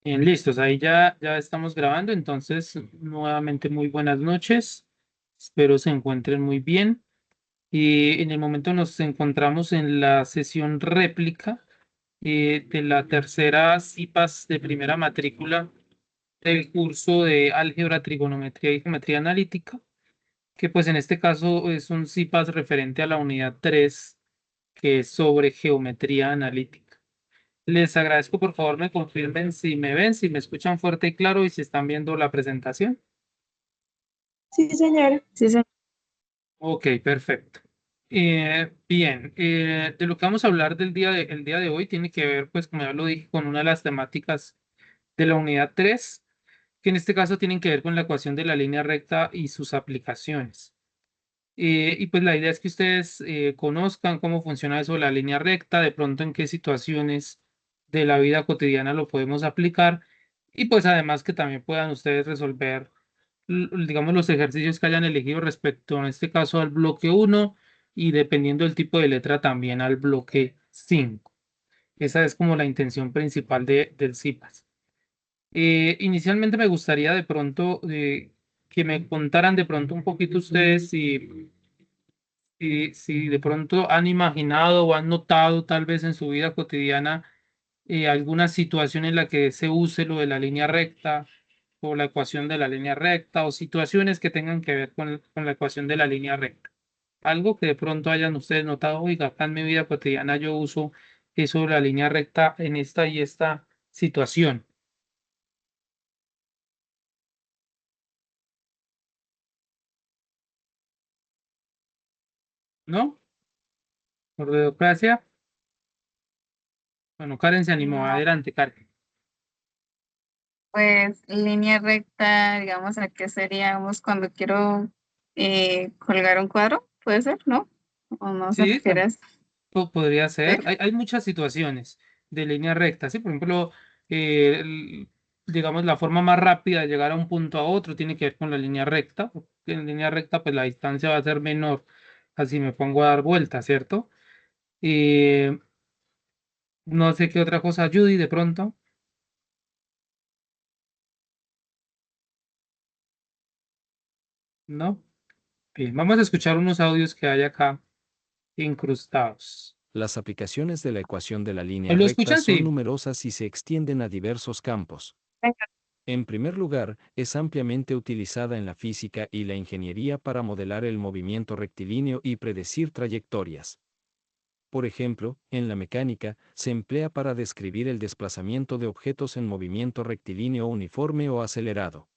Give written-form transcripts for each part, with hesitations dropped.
Bien, listos, ahí ya estamos grabando, entonces nuevamente muy buenas noches, espero se encuentren muy bien y en el momento nos encontramos en la sesión réplica de la tercera CIPAS de primera matrícula del curso de álgebra, trigonometría y geometría analítica, que pues en este caso es un CIPAS referente a la unidad 3 que es sobre geometría analítica. Les agradezco, por favor, me confirmen si me ven, si me escuchan fuerte y claro y si están viendo la presentación. Sí, señor. Sí, señor. Ok, perfecto. Bien, de lo que vamos a hablar el día de hoy tiene que ver, pues, como ya lo dije, con una de las temáticas de la unidad 3, que en este caso tienen que ver con la ecuación de la línea recta y sus aplicaciones. Y pues la idea es que ustedes conozcan cómo funciona eso de la línea recta, de pronto en qué situaciones de la vida cotidiana lo podemos aplicar y pues además que también puedan ustedes resolver, digamos, los ejercicios que hayan elegido respecto en este caso al bloque uno y dependiendo del tipo de letra también al bloque 5. Esa es como la intención principal del CIPAS. Inicialmente me gustaría de pronto que me contaran de pronto un poquito ustedes si de pronto han imaginado o han notado tal vez en su vida cotidiana alguna situación en la que se use lo de la línea recta o la ecuación de la línea recta o situaciones que tengan que ver con la ecuación de la línea recta. Algo que de pronto hayan ustedes notado, oiga, acá en mi vida cotidiana yo uso eso de la línea recta en esta y esta situación, ¿no? Por democracia. Bueno, Karen se animó. No, Adelante, Karen. pues línea recta, digamos, ¿a qué seríamos cuando quiero colgar un cuadro? ¿Puede ser? ¿No? ¿O no se Sí, refiere a eso? podría ser. ¿Sí? Hay muchas situaciones de línea recta, ¿sí? Por ejemplo, digamos, la forma más rápida de llegar a un punto a otro tiene que ver con la línea recta, porque en línea recta, pues la distancia va a ser menor, así me pongo a dar vueltas, ¿cierto? Eh, no sé qué otra cosa, Judy, de pronto, ¿no? Bien, vamos a escuchar unos audios que hay acá incrustados. Las aplicaciones de la ecuación de la línea ¿Lo recta escuchan? son Sí. numerosas y se extienden a diversos campos. Venga. En primer lugar, es ampliamente utilizada en la física y la ingeniería para modelar el movimiento rectilíneo y predecir trayectorias. Por ejemplo, en la mecánica, se emplea para describir el desplazamiento de objetos en movimiento rectilíneo uniforme o acelerado.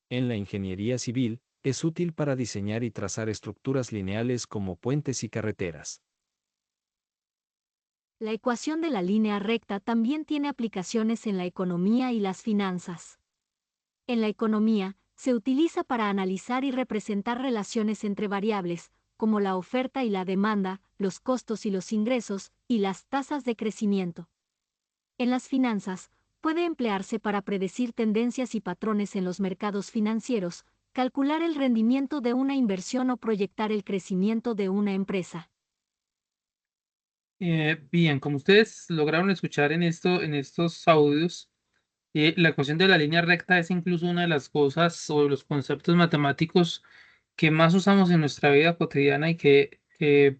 En la ingeniería civil, es útil para diseñar y trazar estructuras lineales como puentes y carreteras. La ecuación de la línea recta también tiene aplicaciones en la economía y las finanzas. En la economía, se utiliza para analizar y representar relaciones entre variables, como la oferta y la demanda, los costos y los ingresos, y las tasas de crecimiento. En las finanzas, puede emplearse para predecir tendencias y patrones en los mercados financieros, calcular el rendimiento de una inversión o proyectar el crecimiento de una empresa. Bien, como ustedes lograron escuchar en estos audios, la ecuación de la línea recta es incluso una de las cosas o de los conceptos matemáticos que más usamos en nuestra vida cotidiana y que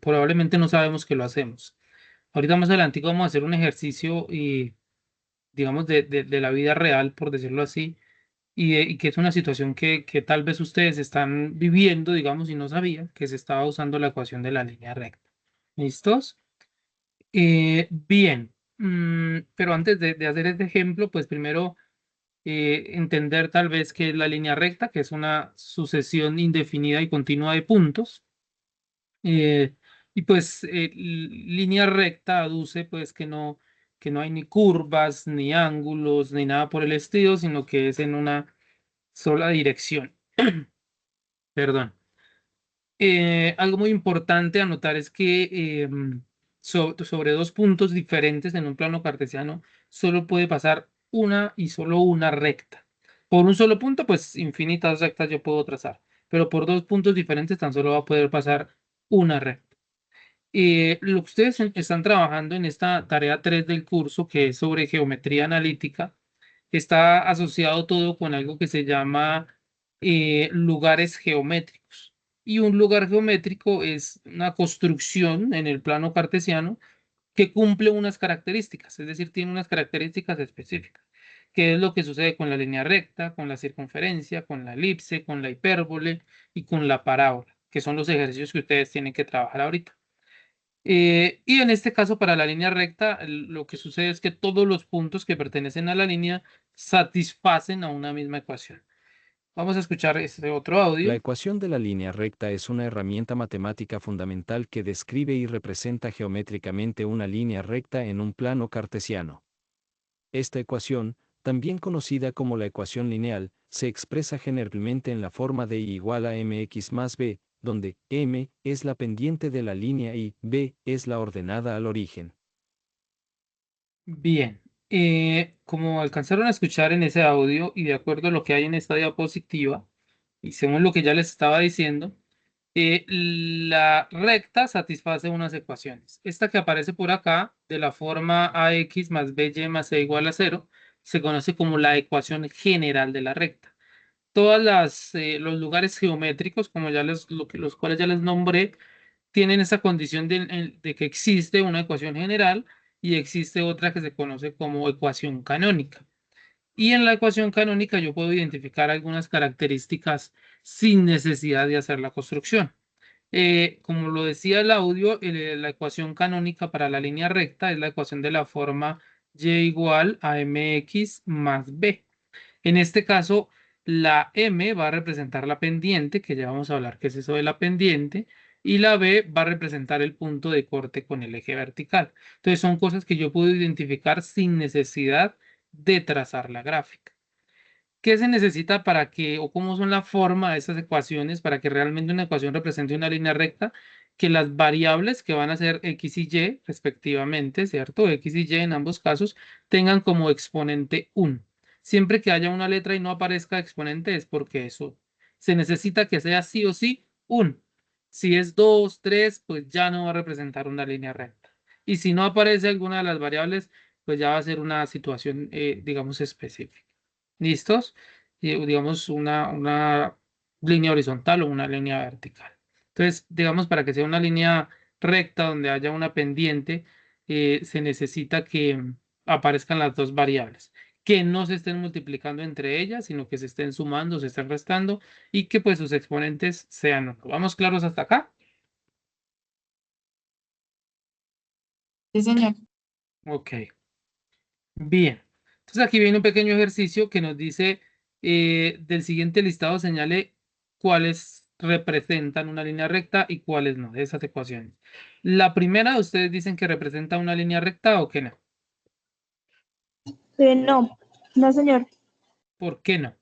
probablemente no sabemos que lo hacemos. Ahorita más adelante vamos a hacer un ejercicio y digamos de la vida real, por decirlo así, y que es una situación que tal vez ustedes están viviendo, digamos, y no sabían que se estaba usando la ecuación de la línea recta. ¿Listos? Bien, pero antes de hacer este ejemplo, pues primero entender tal vez qué es la línea recta, que es una sucesión indefinida y continua de puntos. eh, y pues línea recta aduce pues que no hay ni curvas, ni ángulos, ni nada por el estilo, sino que es en una sola dirección. Perdón. Algo muy importante a notar es que sobre dos puntos diferentes en un plano cartesiano solo puede pasar una y solo una recta. Por un solo punto, pues infinitas rectas yo puedo trazar, pero por dos puntos diferentes tan solo va a poder pasar una recta. Lo que ustedes están trabajando en esta tarea 3 del curso, que es sobre geometría analítica, está asociado todo con algo que se llama lugares geométricos. Y un lugar geométrico es una construcción en el plano cartesiano que cumple unas características, es decir, tiene unas características específicas, que es lo que sucede con la línea recta, con la circunferencia, con la elipse, con la hipérbole y con la parábola, que son los ejercicios que ustedes tienen que trabajar ahorita. Y en este caso, para la línea recta, lo que sucede es que todos los puntos que pertenecen a la línea satisfacen a una misma ecuación. Vamos a escuchar este otro La audio. ecuación de la línea recta es una herramienta matemática fundamental que describe y representa geométricamente una línea recta en un plano cartesiano. Esta ecuación, también conocida como la ecuación lineal, se expresa generalmente en la forma de y igual a mx más b, donde m es la pendiente de la línea y b es la ordenada al origen. Bien, como alcanzaron a escuchar en ese audio y de acuerdo a lo que hay en esta diapositiva, y según lo que ya les estaba diciendo, la recta satisface unas ecuaciones. Esta que aparece por acá, de la forma ax más by más c igual a 0, se conoce como la ecuación general de la recta. Todas los lugares geométricos, como ya los cuales ya les nombré, tienen esa condición de que existe una ecuación general y existe otra que se conoce como ecuación canónica. Y en la ecuación canónica yo puedo identificar algunas características sin necesidad de hacer la construcción. Como lo decía el audio, la ecuación canónica para la línea recta es la ecuación de la forma y igual a mx más b. En este caso, la M va a representar la pendiente, que ya vamos a hablar qué es eso de la pendiente, y la B va a representar el punto de corte con el eje vertical. Entonces son cosas que yo puedo identificar sin necesidad de trazar la gráfica. ¿Qué se necesita para que, o cómo son la forma de esas ecuaciones para que realmente una ecuación represente una línea recta? Que las variables que van a ser x y y respectivamente, ¿cierto? X y y en ambos casos tengan como exponente 1. Siempre que haya una letra y no aparezca exponente es porque eso se necesita que sea sí o sí 1. Si es 2, 3, pues ya no va a representar una línea recta. Y si no aparece alguna de las variables, pues ya va a ser una situación, digamos, específica. ¿Listos? Digamos una línea horizontal o una línea vertical. Entonces, digamos, para que sea una línea recta donde haya una pendiente, se necesita que aparezcan las dos variables, que no se estén multiplicando entre ellas, sino que se estén sumando, se estén restando y que pues sus exponentes sean 1. ¿Vamos claros hasta acá? Sí, señor. Ok. Bien, entonces aquí viene un pequeño ejercicio que nos dice del siguiente listado señale cuáles representan una línea recta y cuáles no, de esas ecuaciones. La primera, ustedes dicen que representa una línea recta o que no. No, no, señor. ¿Por qué no?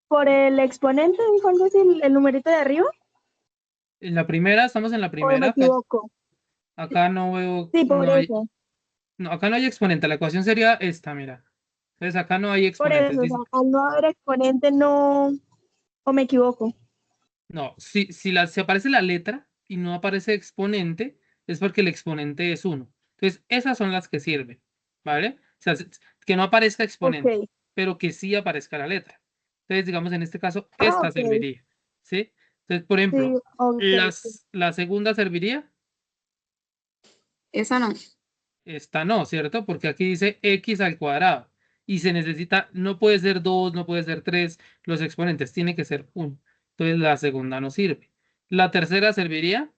Por el exponente, dijo algo así, el numerito de arriba, En la primera, estamos en la o me primera, equivoco. acá no veo, Sí, por no hay, eso, no, acá no hay exponente, la ecuación sería esta, mira. Entonces acá no hay exponentes, o sea, al no haber exponente no, o me equivoco. no, si aparece la letra y no aparece exponente, es porque el exponente es 1. Entonces, esas son las que sirven, ¿vale? O sea, que no aparezca Ok, exponente, pero que sí aparezca la letra. Entonces, digamos, en este caso, esta ok, serviría, ¿sí? Entonces, por sí, ejemplo, ok, sí. la segunda serviría, Esa no. esta no, ¿cierto? Porque aquí dice x al cuadrado y se necesita, no puede ser 2, no puede ser 3, los exponentes, tiene que ser 1. Entonces, la segunda no sirve. La tercera serviría.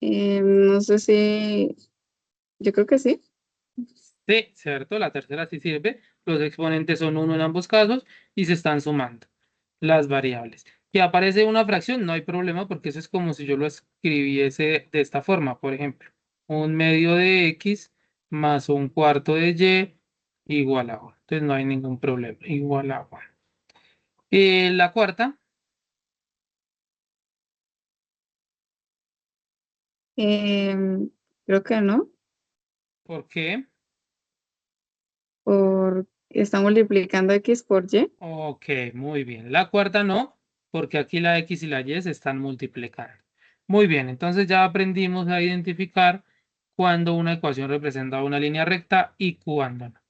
No sé si, yo creo que sí. Sí, ¿cierto? La tercera sí sirve. Los exponentes son 1 en ambos casos y se están sumando las variables. Que aparece una fracción, no hay problema porque eso es como si yo lo escribiese de esta forma, por ejemplo. 1/2 de x más 1/4 de y igual a 1. Entonces no hay ningún problema. Igual a 1. La cuarta, Em, Creo que no, ¿por qué? por está multiplicando x por y. Ok, muy bien. La cuarta no, porque aquí la x y la y se están multiplicando. Muy bien, entonces ya aprendimos a identificar cuando una ecuación representa una línea recta y cuando no.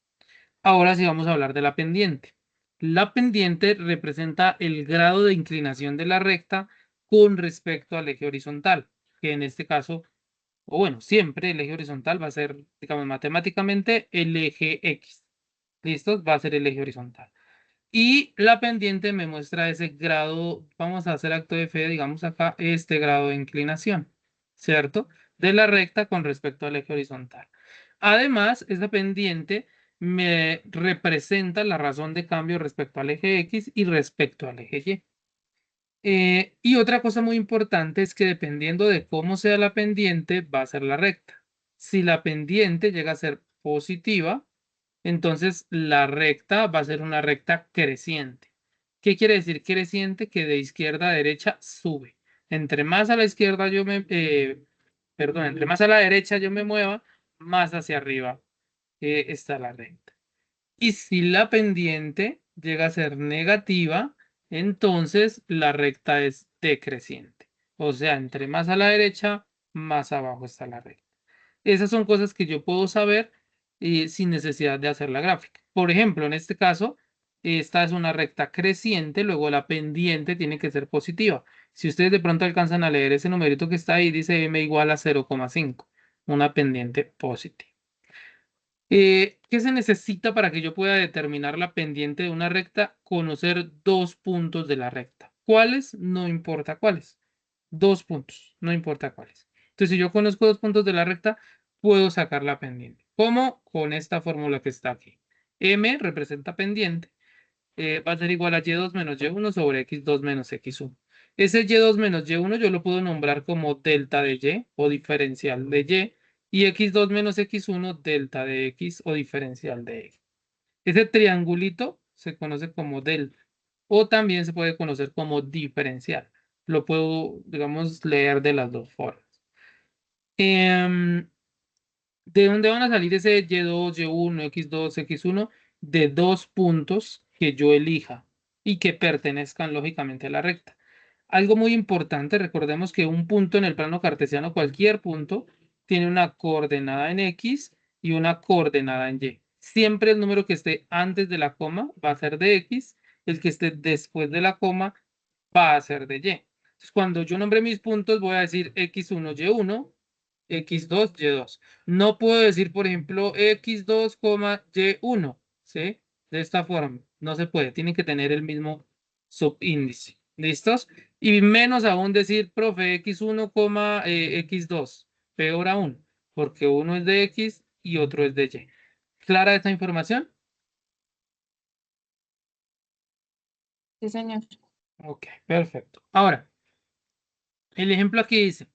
Ahora sí vamos a hablar de la pendiente. La pendiente representa el grado de inclinación de la recta con respecto al eje horizontal, que en este caso, o bueno, siempre el eje horizontal va a ser, digamos, matemáticamente el eje X. ¿Listos? Va a ser el eje horizontal. Y la pendiente me muestra ese grado, vamos a hacer acto de fe, digamos acá, este grado de inclinación, ¿cierto? De la recta con respecto al eje horizontal. Además, esa pendiente me representa la razón de cambio respecto al eje X y respecto al eje Y. Y otra cosa muy importante es que dependiendo de cómo sea la pendiente, va a ser la recta. Si la pendiente llega a ser positiva, entonces la recta va a ser una recta creciente. ¿Qué quiere decir creciente? Que de izquierda a derecha sube. Entre más a la izquierda entre más a la derecha yo me mueva, más hacia arriba está la recta. Y si la pendiente llega a ser negativa, entonces la recta es decreciente. O sea, entre más a la derecha, más abajo está la recta. Esas son cosas que yo puedo saber sin necesidad de hacer la gráfica. Por ejemplo, en este caso, esta es una recta creciente, luego la pendiente tiene que ser positiva. Si ustedes de pronto alcanzan a leer ese numerito que está ahí, dice m igual a 0,5, una pendiente positiva. ¿Qué se necesita para que yo pueda determinar la pendiente de una recta? Conocer dos puntos de la recta. ¿Cuáles? No importa cuáles. Dos puntos, no importa cuáles. Entonces, si yo conozco dos puntos de la recta, puedo sacar la pendiente. ¿Cómo? Con esta fórmula que está aquí. M representa pendiente. Va a ser igual a y2 menos y1 sobre x2 menos x1. Ese y2 menos y1 yo lo puedo nombrar como delta de y o diferencial de y x2 menos x1 delta de x o diferencial de x. Ese triangulito se conoce como delta o también se puede conocer como diferencial. Lo puedo, digamos, leer de las dos formas. ¿De dónde van a salir ese y2, y1, x2, x1? De dos puntos que yo elija y que pertenezcan lógicamente a la recta. Algo muy importante, recordemos que un punto en el plano cartesiano, cualquier punto, tiene una coordenada en x y una coordenada en y. Siempre el número que esté antes de la coma va a ser de x, el que esté después de la coma va a ser de y. Entonces, cuando yo nombre mis puntos, voy a decir x1, y1, x2, y2. No puedo decir, por ejemplo, x2, y1, ¿sí? De esta forma. No se puede. Tienen que tener el mismo subíndice. ¿Listos? Y menos aún decir, profe, x1, x2. Peor aún, porque uno es de x y otro es de y. ¿Clara esta información? Sí, señor. Ok, perfecto. Ahora, el ejemplo aquí dice,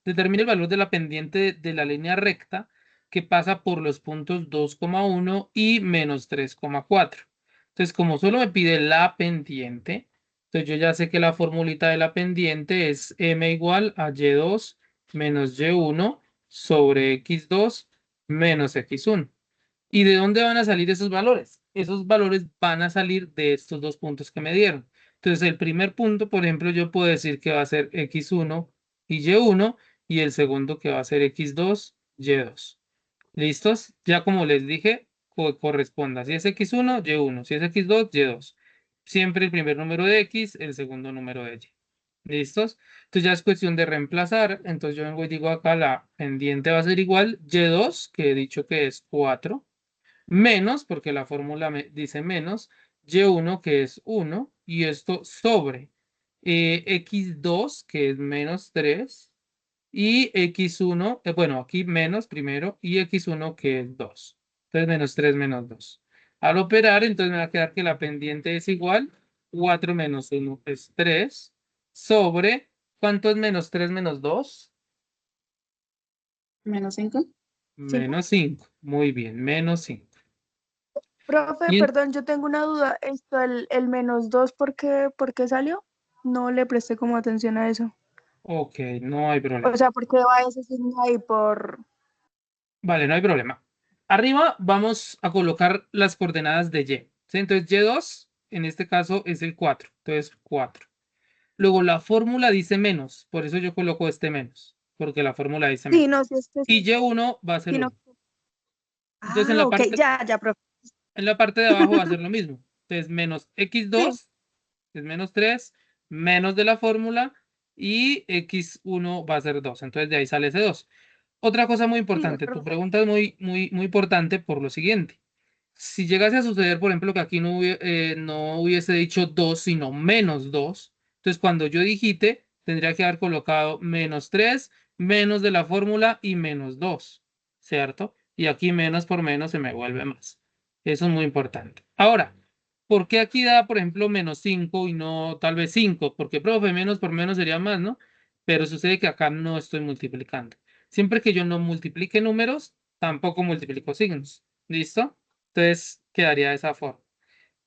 determina el valor de la pendiente de la línea recta que pasa por los puntos 2,1 y menos 3,4. Entonces, como solo me pide la pendiente, entonces yo ya sé que la formulita de la pendiente es m igual a y2 menos y1 sobre x2 menos x1. ¿Y de dónde van a salir esos valores? Esos valores van a salir de estos dos puntos que me dieron. Entonces, el primer punto, por ejemplo, yo puedo decir que va a ser x1 y y1 y el segundo que va a ser x2, y2. ¿Listos? Ya como les dije, corresponda. Si es x1, y1. Si es x2, y2. Siempre el primer número de x, el segundo número de y. ¿Listos? Entonces ya es cuestión de reemplazar. Entonces yo vengo y digo acá la pendiente va a ser igual y2, que he dicho que es 4 menos, porque la fórmula me dice menos, y1 que es 1, y esto sobre x2 que es menos 3, y x1, bueno, aquí menos primero, y x1 que es 2. Entonces menos 3 menos 2. Al operar, entonces me va a quedar que la pendiente es igual, 4 menos 1 es 3, sobre, ¿cuánto es menos 3 menos 2? Menos 5. Menos 5. Muy bien, menos 5. Profe, Y perdón, yo tengo una duda. El -2, por qué salió? No le presté como atención a eso. ok, no hay O problema. sea, ¿por qué va ese signo ahí por...? Vale, no hay problema. Arriba vamos a colocar las coordenadas de y. ¿Sí? Entonces, y2, en este caso, es el 4. Entonces, 4. Luego, la fórmula dice menos. Por eso yo coloco este menos. porque la fórmula dice Sí, menos. no, sí, Y Y1 va a ser sí, no. 1. Entonces Ah, ok, ya, profe. en la parte de abajo va a ser lo mismo. Entonces menos Sí, x2 es menos 3, menos de la fórmula, y x1 va a ser 2. Entonces de ahí sale ese 2. Otra cosa muy sí, de importante, tu acuerdo. pregunta es muy importante por lo siguiente. Si llegase a suceder, por ejemplo, que aquí no hubiese dicho 2, sino menos 2, entonces cuando yo digite, tendría que haber colocado menos 3, menos de la fórmula y menos 2, ¿cierto? Y aquí menos por menos se me vuelve más. Eso es muy importante. Ahora, ¿por qué aquí da, por ejemplo, menos 5 y no tal vez 5? Porque, profe, menos por menos sería más, ¿no? Pero sucede que acá no estoy multiplicando. Siempre que yo no multiplique números, tampoco multiplico signos. ¿Listo? Entonces quedaría de esa forma.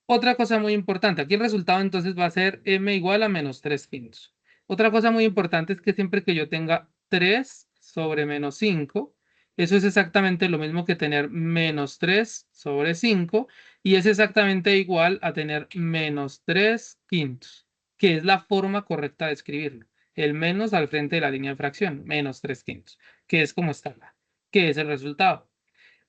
Otra cosa muy importante, aquí el resultado entonces va a ser m igual a menos 3 quintos. Otra cosa muy importante es que siempre que yo tenga 3 sobre menos 5, eso es exactamente lo mismo que tener menos 3 sobre 5, y es exactamente igual a tener menos 3 quintos, que es la forma correcta de escribirlo. El menos al frente de la línea de fracción, menos 3 quintos, que es como está acá, que es el resultado.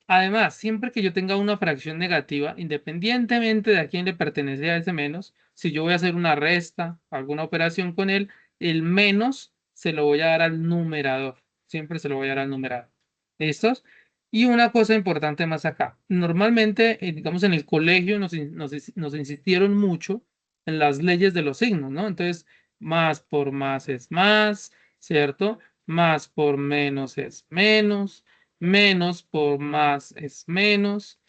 Además, siempre que yo tenga una fracción negativa, independientemente de a quién le pertenece a ese menos, si yo voy a hacer una resta, alguna operación con él, el menos se lo voy a dar al numerador. Siempre se lo voy a dar al numerador. ¿Listos? Y una cosa importante más acá. Normalmente, digamos, en el colegio nos insistieron mucho en las leyes de los signos, ¿no? Entonces, más por más es más, ¿cierto? Más por menos es menos. Menos por más es menos,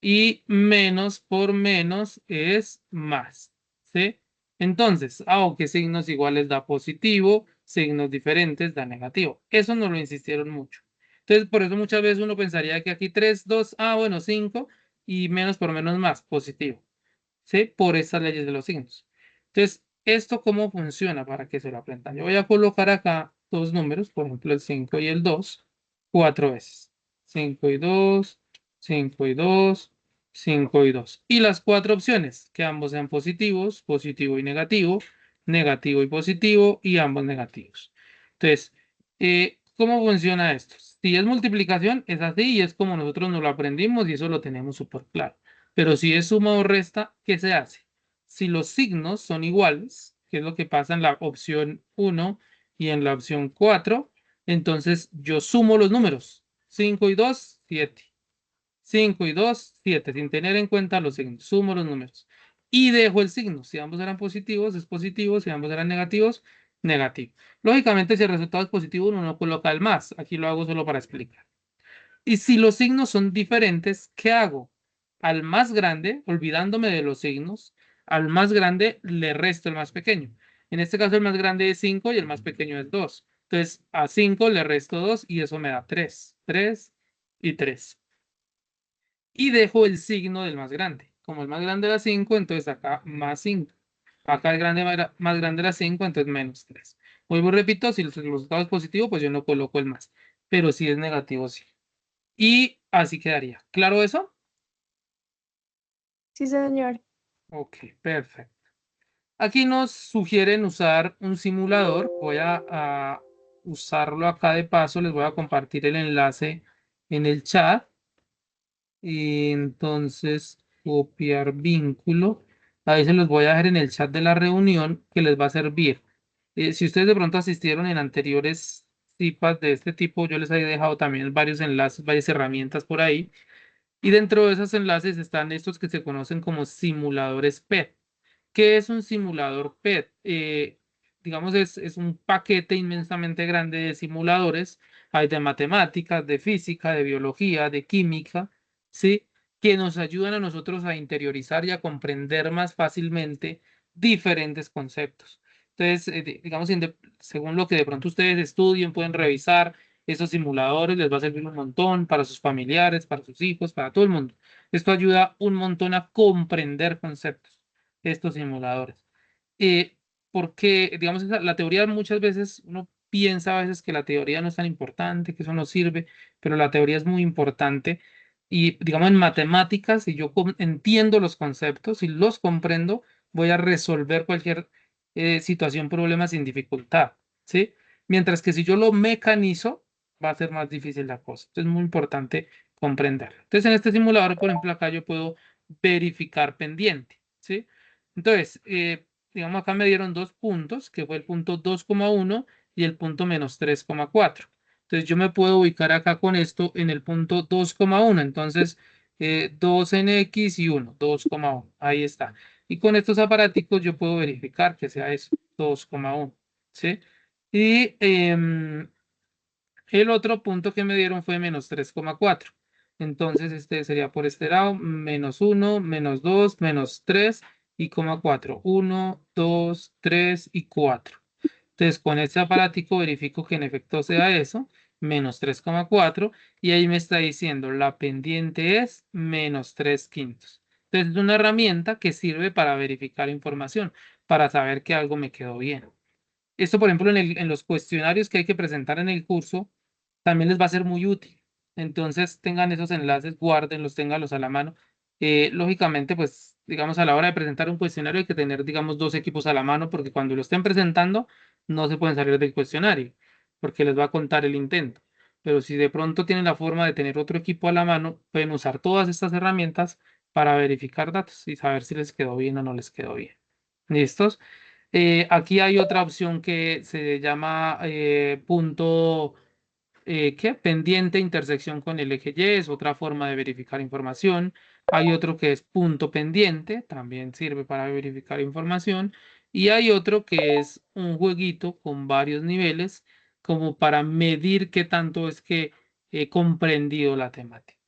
y menos por menos es más, ¿sí? Entonces, aunque signos iguales da positivo, signos diferentes da negativo. Eso nos lo insistieron mucho. Entonces, por eso muchas veces uno pensaría que aquí 3 2 bueno, 5, y menos por menos más, positivo, ¿sí? Por esas leyes de los signos. Entonces, ¿esto cómo funciona para que se lo aprendan? Yo voy a colocar acá dos números, por ejemplo, el 5 y el 2, cuatro veces. 5 y 2, 5 y 2, 5 y 2. Y las cuatro opciones, que ambos sean positivos, positivo y negativo, negativo y positivo, y ambos negativos. Entonces, ¿cómo funciona esto? Si es multiplicación, es así y es como nosotros nos lo aprendimos y eso lo tenemos súper claro. Pero si es suma o resta, ¿qué se hace? Si los signos son iguales, que es lo que pasa en la opción 1 y en la opción 4, entonces yo sumo los números. 5 y 2, 7. 5 y 2, 7, sin tener en cuenta los signos. Sumo los números. Y dejo el signo. Si ambos eran positivos, es positivo. Si ambos eran negativos, negativo. Lógicamente, si el resultado es positivo, uno no coloca el más. Aquí lo hago solo para explicar. Y si los signos son diferentes, ¿qué hago? Al más grande, olvidándome de los signos, al más grande le resto el más pequeño. En este caso, el más grande es 5 y el más pequeño es 2. Entonces, a 5 le resto 2 y eso me da 3. 3 y 3. Y dejo el signo del más grande. Como el más grande era 5, entonces acá más 5. Acá el más grande era 5, entonces menos 3. Vuelvo y repito, si el resultado es positivo, pues yo no coloco el más. Pero si es negativo, sí. Y así quedaría. ¿Claro eso? Sí, señor. Ok, perfecto. Aquí nos sugieren usar un simulador. Voy a usarlo acá de paso. Les voy a compartir el enlace en el chat. Y entonces, copiar vínculo. Ahí se los voy a dejar en el chat de la reunión que les va a servir. Si ustedes de pronto asistieron en anteriores CIPAs de este tipo, yo les había dejado también varios enlaces, varias herramientas por ahí. Y dentro de esos enlaces están estos que se conocen como simuladores PET. ¿Qué es un simulador PET? Digamos, es un paquete inmensamente grande de simuladores. Hay de matemáticas, de física, de biología, de química, ¿sí? Que nos ayudan a nosotros a interiorizar y a comprender más fácilmente diferentes conceptos. Entonces, digamos, según lo que de pronto ustedes estudien, pueden revisar esos simuladores, les va a servir un montón para sus familiares, para sus hijos, para todo el mundo. Esto ayuda un montón a comprender conceptos, estos simuladores. Eh, Porque, digamos, la teoría muchas veces uno piensa a veces que la teoría no es tan importante, que eso no sirve, pero la teoría es muy importante. Y, digamos, en matemáticas, si yo entiendo los conceptos y los comprendo, voy a resolver cualquier situación, problema sin dificultad. ¿sí? Mientras que si yo lo mecanizo, va a ser más difícil la cosa. Entonces es muy importante comprenderlo. Entonces en este simulador, por ejemplo, acá yo puedo verificar pendiente, ¿sí? Entonces, digamos, acá me dieron 2 puntos, que fue el punto 2,1 y el punto menos 3,4. Entonces yo me puedo ubicar acá con esto en el punto 2,1. Entonces, 2 en X y 1, 2,1. Ahí está. Y con estos aparaticos yo puedo verificar que sea eso, 2,1. ¿Sí? Y el otro punto que me dieron fue menos 3,4. Entonces, este sería por este lado, menos 1, menos 2, menos 3 y 4. 1, 2, 3 y 4. Entonces, con este aparatico verifico que en efecto sea eso, menos 3,4, y ahí me está diciendo la pendiente es menos 3/5. Entonces, es una herramienta que sirve para verificar información, para saber que algo me quedó bien. Esto, por ejemplo, en los cuestionarios que hay que presentar en el curso, también les va a ser muy útil. Entonces, tengan esos enlaces, guárdenlos, ténganlos a la mano. Lógicamente, pues, digamos, a la hora de presentar un cuestionario hay que tener, digamos, 2 equipos a la mano, porque cuando lo estén presentando, no se pueden salir del cuestionario, porque les va a contar el intento. Pero si de pronto tienen la forma de tener otro equipo a la mano, pueden usar todas estas herramientas para verificar datos y saber si les quedó bien o no les quedó bien. ¿Listos? Aquí hay otra opción que se llama punto ¿qué? Pendiente intersección con el eje Y, es otra forma de verificar información. Hay otro que es punto pendiente, también sirve para verificar información. Y hay otro que es un jueguito con varios niveles, como para medir qué tanto es que he comprendido la temática.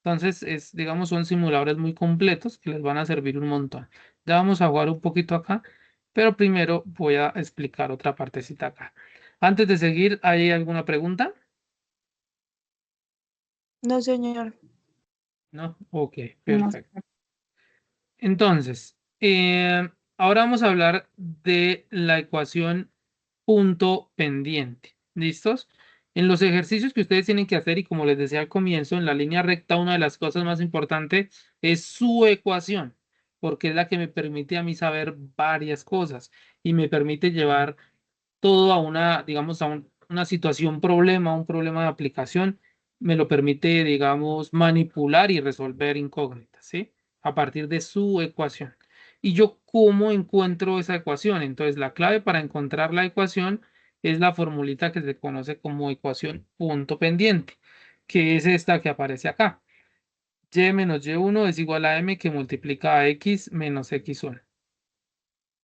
Entonces, digamos, son simuladores muy completos que les van a servir un montón. Ya vamos a jugar un poquito acá, pero primero voy a explicar otra partecita acá. Antes de seguir, ¿hay alguna pregunta? No, señor. ¿No? Ok, No perfecto. Entonces, ahora vamos a hablar de la ecuación punto pendiente. ¿Listos? En los ejercicios que ustedes tienen que hacer, y como les decía al comienzo, en la línea recta, una de las cosas más importantes es su ecuación, porque es la que me permite a mí saber varias cosas y me permite llevar todo a una, digamos, una situación problema, un problema de aplicación, me lo permite, digamos, manipular y resolver incógnitas, ¿sí? A partir de su ecuación. ¿Y yo cómo encuentro esa ecuación? Entonces, la clave para encontrar la ecuación es la formulita que se conoce como ecuación punto pendiente, que es esta que aparece acá. Y menos Y1 es igual a M que multiplica a X menos X1.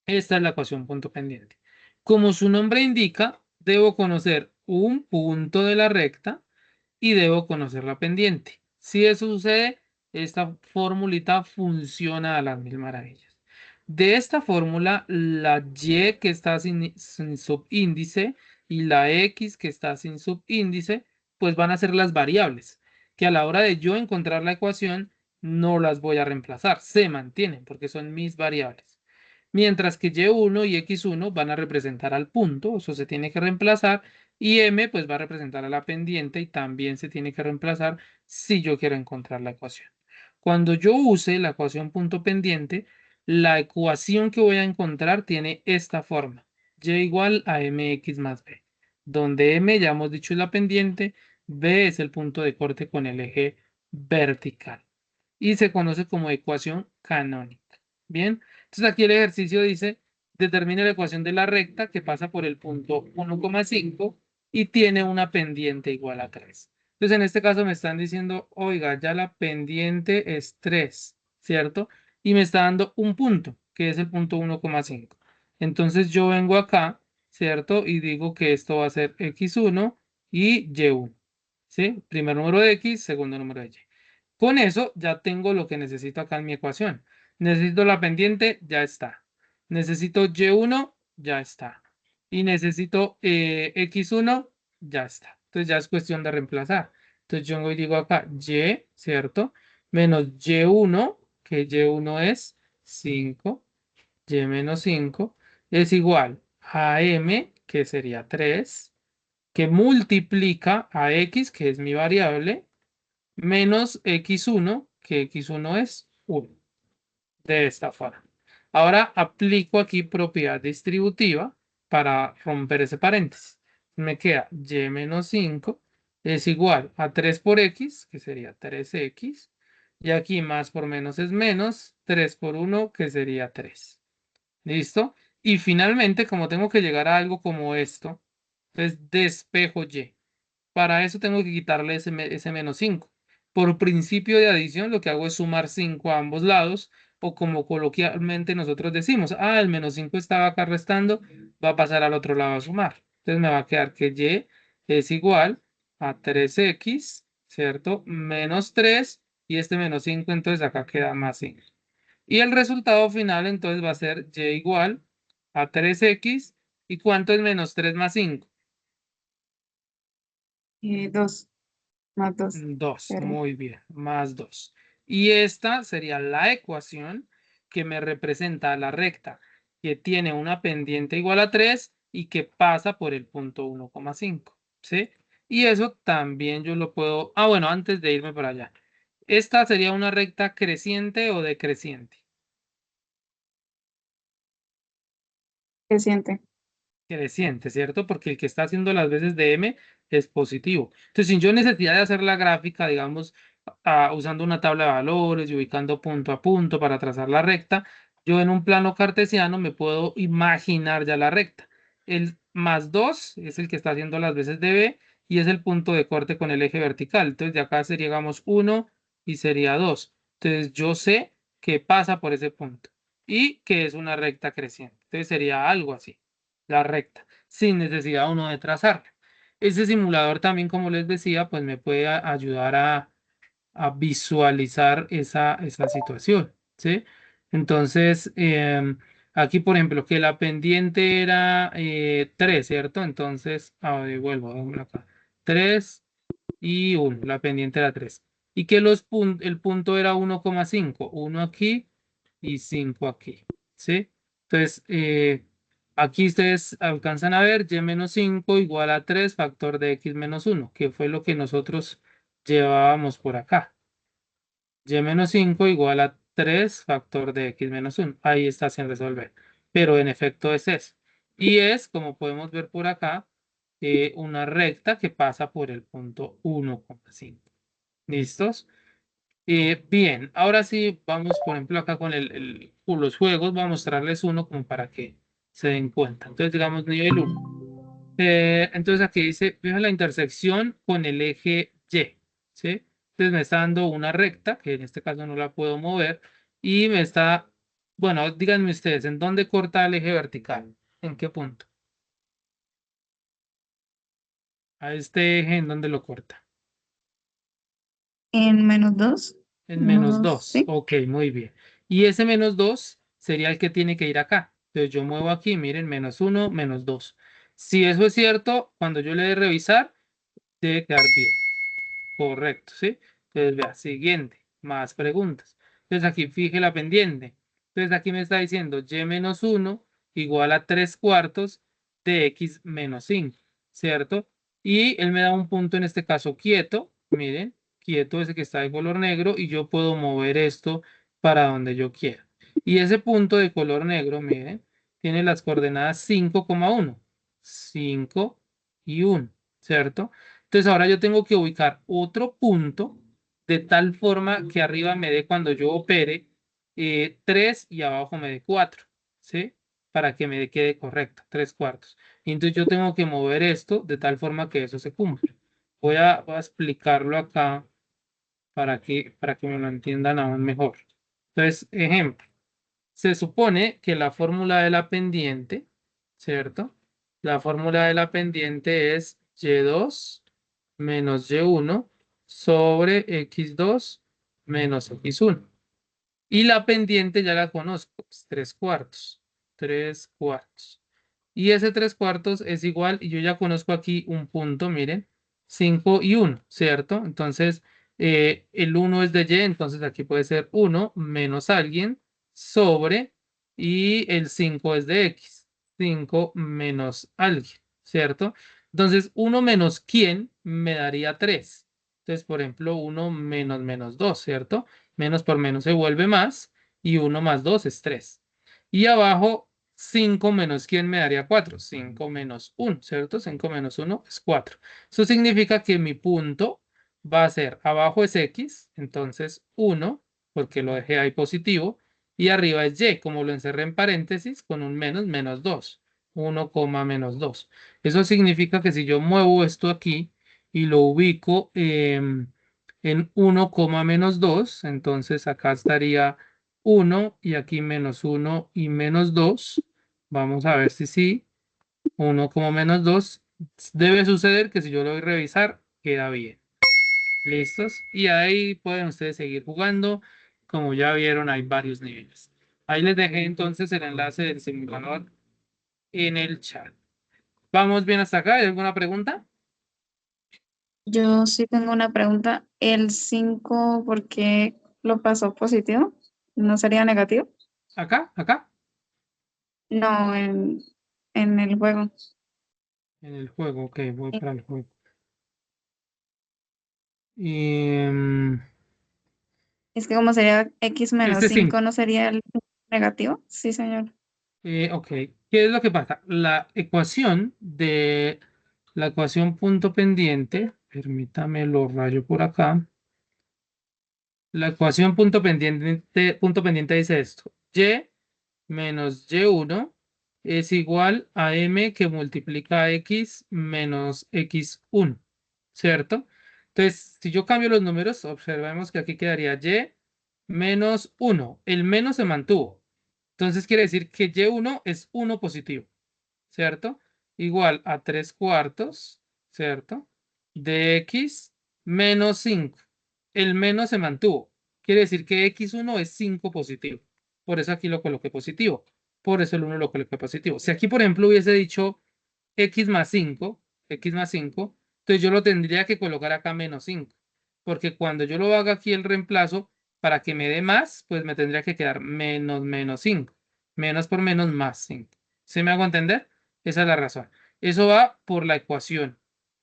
Esta es la ecuación punto pendiente. Como su nombre indica, debo conocer un punto de la recta y debo conocer la pendiente. Si eso sucede, esta formulita funciona a las mil maravillas. De esta fórmula, la y que está sin subíndice y la x que está sin subíndice, pues van a ser las variables, que a la hora de yo encontrar la ecuación, no las voy a reemplazar, se mantienen porque son mis variables. Mientras que y1 y x1 van a representar al punto, eso se tiene que reemplazar, y m pues va a representar a la pendiente y también se tiene que reemplazar si yo quiero encontrar la ecuación. Cuando yo use la ecuación punto pendiente, la ecuación que voy a encontrar tiene esta forma, y igual a mx más b, donde m ya hemos dicho es la pendiente, b es el punto de corte con el eje vertical y se conoce como ecuación canónica. Bien, entonces aquí el ejercicio dice, determine la ecuación de la recta que pasa por el punto 1,5 y tiene una pendiente igual a 3. Entonces en este caso me están diciendo, oiga, ya la pendiente es 3, ¿cierto? Y me está dando un punto, que es el punto 1,5. Entonces yo vengo acá, ¿cierto? Y digo que esto va a ser x1 y y1, ¿sí? Primer número de x, segundo número de y. Con eso ya tengo lo que necesito acá en mi ecuación. Necesito la pendiente, ya está. Necesito y1, ya está. Y necesito x1, ya está. Entonces ya es cuestión de reemplazar. Entonces yo digo acá y, ¿cierto? Menos y1, que y1 es 5, y menos 5, es igual a m, que sería 3, que multiplica a x, que es mi variable, menos x1, que x1 es 1, de esta forma. Ahora aplico aquí propiedad distributiva para romper ese paréntesis. Me queda y menos 5 es igual a 3 por x, que sería 3x. Y aquí más por menos es menos, 3 por 1, que sería 3. ¿Listo? Y finalmente, como tengo que llegar a algo como esto, entonces despejo y. Para eso tengo que quitarle ese menos 5. Por principio de adición, lo que hago es sumar 5 a ambos lados, o como coloquialmente nosotros decimos, el menos 5 estaba acá restando, va a pasar al otro lado a sumar. Entonces me va a quedar que y es igual a 3x, ¿cierto? Menos 3, y este menos 5, entonces acá queda más 5. Y el resultado final entonces va a ser y igual a 3x. ¿Y cuánto es menos 3 más 5? 2 más 2. 2, muy bien, más 2. Y esta sería la ecuación que me representa la recta que tiene una pendiente igual a 3 y que pasa por el punto 1,5, ¿sí? Y eso también yo lo puedo... bueno, antes de irme para allá. ¿Esta sería una recta creciente o decreciente? Creciente. Creciente, ¿cierto? Porque el que está haciendo las veces de m es positivo. Entonces, sin yo necesidad de hacer la gráfica, digamos, usando una tabla de valores y ubicando punto a punto para trazar la recta, yo en un plano cartesiano me puedo imaginar ya la recta. El más 2 es el que está haciendo las veces de b y es el punto de corte con el eje vertical. Entonces, de acá sería, digamos, 1 y sería 2. Entonces, yo sé que pasa por ese punto y que es una recta creciente. Entonces, sería algo así, la recta, sin necesidad uno de trazarla. Ese simulador también, como les decía, pues me puede ayudar a visualizar esa situación, ¿sí? Entonces, aquí, por ejemplo, que la pendiente era 3, ¿cierto? Entonces, vuelvo a ver acá. 3 y 1, la pendiente era 3. Y que el punto era 1,5, 1 aquí y 5 aquí, ¿sí? Entonces, aquí ustedes alcanzan a ver y menos 5 igual a 3 factor de x menos 1, que fue lo que nosotros llevábamos por acá. Y menos 5 igual a 3 factor de x menos 1. Ahí está sin resolver. Pero en efecto es eso. Y es, como podemos ver por acá, una recta que pasa por el punto 1,5. ¿Listos? Bien, ahora sí vamos, por ejemplo, acá con los juegos. Voy a mostrarles uno como para que se den cuenta. Entonces, digamos, nivel 1. Entonces aquí dice, fija la intersección con el eje Y, ¿sí? Entonces me está dando una recta, que en este caso no la puedo mover, y me está, bueno, díganme ustedes, ¿en dónde corta el eje vertical? ¿En qué punto? A este eje, ¿en dónde lo corta? En menos 2. En menos 2. Sí. Ok, muy bien. Y ese menos 2 sería el que tiene que ir acá. Entonces yo muevo aquí, miren, menos 1, menos 2. Si eso es cierto, cuando yo le dé revisar, debe quedar bien. Correcto, ¿sí? Entonces, vea, siguiente, más preguntas. Entonces, aquí fije la pendiente. Entonces, aquí me está diciendo y menos 1 igual a 3 cuartos de x menos 5, ¿cierto? Y él me da un punto, en este caso, quieto. Miren, quieto ese que está de color negro y yo puedo mover esto para donde yo quiera. Y ese punto de color negro, miren, tiene las coordenadas 5,1, 5 y 1, ¿cierto? Entonces ahora yo tengo que ubicar otro punto de tal forma que arriba me dé cuando yo opere 3 y abajo me dé 4, ¿sí? Para que me quede correcto, 3 cuartos. Y entonces yo tengo que mover esto de tal forma que eso se cumpla. Voy a explicarlo acá para que me lo entiendan aún mejor. Entonces, ejemplo, se supone que la fórmula de la pendiente, ¿cierto? La fórmula de la pendiente es y2 menos y1 sobre x2 menos x1. Y la pendiente ya la conozco, es 3 cuartos. 3 cuartos. Y ese 3 cuartos es igual, y yo ya conozco aquí un punto, miren, 5 y 1, ¿cierto? Entonces, el 1 es de y, entonces aquí puede ser 1 menos alguien sobre, y el 5 es de x, 5 menos alguien, ¿cierto? Entonces, 1 menos quién me daría 3. Entonces, por ejemplo, 1 menos menos 2, ¿cierto? Menos por menos se vuelve más, y 1 más 2 es 3. Y abajo 5 menos ¿quién me daría 4? 5 menos 1, ¿cierto? 5 menos 1 es 4. Eso significa que mi punto va a ser, abajo es X, entonces 1, porque lo dejé ahí positivo, y arriba es Y, como lo encerré en paréntesis, con un menos, menos 2. 1, menos 2. Eso significa que si yo muevo esto aquí y lo ubico en 1, menos 2, entonces acá estaría 1 y aquí menos 1 y menos 2. Vamos a ver si sí. 1 menos 2. Debe suceder que si yo lo voy a revisar, queda bien. ¿Listos? Y ahí pueden ustedes seguir jugando. Como ya vieron, hay varios niveles. Ahí les dejé entonces el enlace del simulador en el chat. ¿Vamos bien hasta acá? ¿Hay alguna pregunta? Yo sí tengo una pregunta. ¿El 5 por qué lo pasó positivo? ¿No sería negativo? ¿Acá? ¿Acá? No, en el juego. En el juego. Ok, voy Eh, para el juego. Y, Es que como sería x menos este 5. 5, ¿no sería el negativo? Sí, señor. Ok, ¿qué es lo que pasa? La ecuación punto pendiente, permítame lo rayo por acá. La ecuación punto pendiente dice esto: y menos y1 es igual a m que multiplica x menos x1, ¿cierto? Entonces, si yo cambio los números, observemos que aquí quedaría y menos 1. El menos se mantuvo. Entonces quiere decir que y1 es 1 positivo, ¿cierto? Igual a 3 cuartos, ¿cierto? De x menos 5. El menos se mantuvo. Quiere decir que x1 es 5 positivo. Por eso aquí lo coloqué positivo. Por eso el 1 lo coloqué positivo. Si aquí, por ejemplo, hubiese dicho x más 5, entonces yo lo tendría que colocar acá menos 5. Porque cuando yo lo haga aquí el reemplazo, para que me dé más, pues me tendría que quedar menos 5. Menos por menos más 5. ¿Se me hago entender? Esa es la razón. Eso va por la ecuación.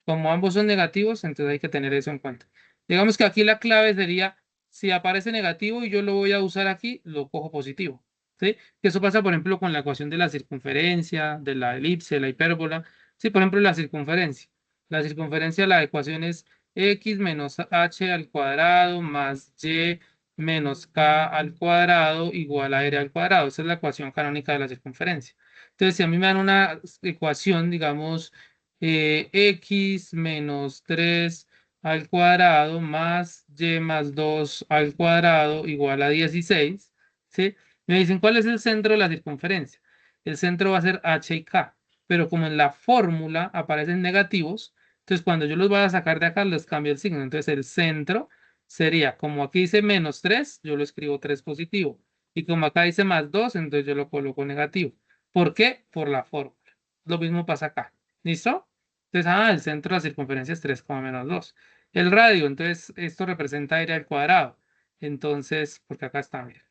Como ambos son negativos, entonces hay que tener eso en cuenta. Digamos que aquí la clave sería, si aparece negativo y yo lo voy a usar aquí, lo cojo positivo. ¿Sí? Que eso pasa, por ejemplo, con la ecuación de la circunferencia, de la elipse, la hipérbola. Sí, por ejemplo, la circunferencia. La circunferencia, la ecuación es x menos h al cuadrado más y menos k al cuadrado igual a r al cuadrado. Esa es la ecuación canónica de la circunferencia. Entonces, si a mí me dan una ecuación, digamos, x menos 3 al cuadrado más y más 2 al cuadrado igual a 16, ¿sí? Me dicen, ¿cuál es el centro de la circunferencia? El centro va a ser h y k, pero como en la fórmula aparecen negativos, entonces cuando yo los voy a sacar de acá, les cambio el signo. Entonces el centro sería, como aquí dice menos 3, yo lo escribo 3 positivo. Y como acá dice más 2, entonces yo lo coloco negativo. ¿Por qué? Por la fórmula. Lo mismo pasa acá. ¿Listo? Entonces, el centro de la circunferencia es 3, menos 2. El radio, entonces, esto representa área al cuadrado. Entonces, porque acá está, mira.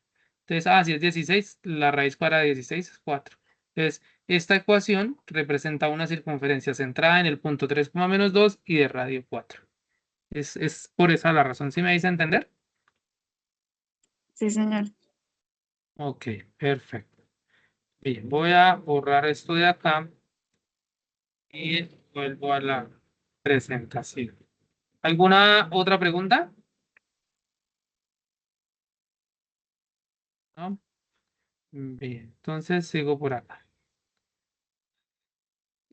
Entonces, si es 16, la raíz cuadrada de 16 es 4. Entonces, esta ecuación representa una circunferencia centrada en el punto 3, menos 2 y de radio 4. Es por esa la razón. ¿Sí me dice entender? Sí, señor. Ok, perfecto. Bien, voy a borrar esto de acá y vuelvo a la presentación. ¿Alguna otra pregunta? ¿No? Bien, entonces sigo por acá.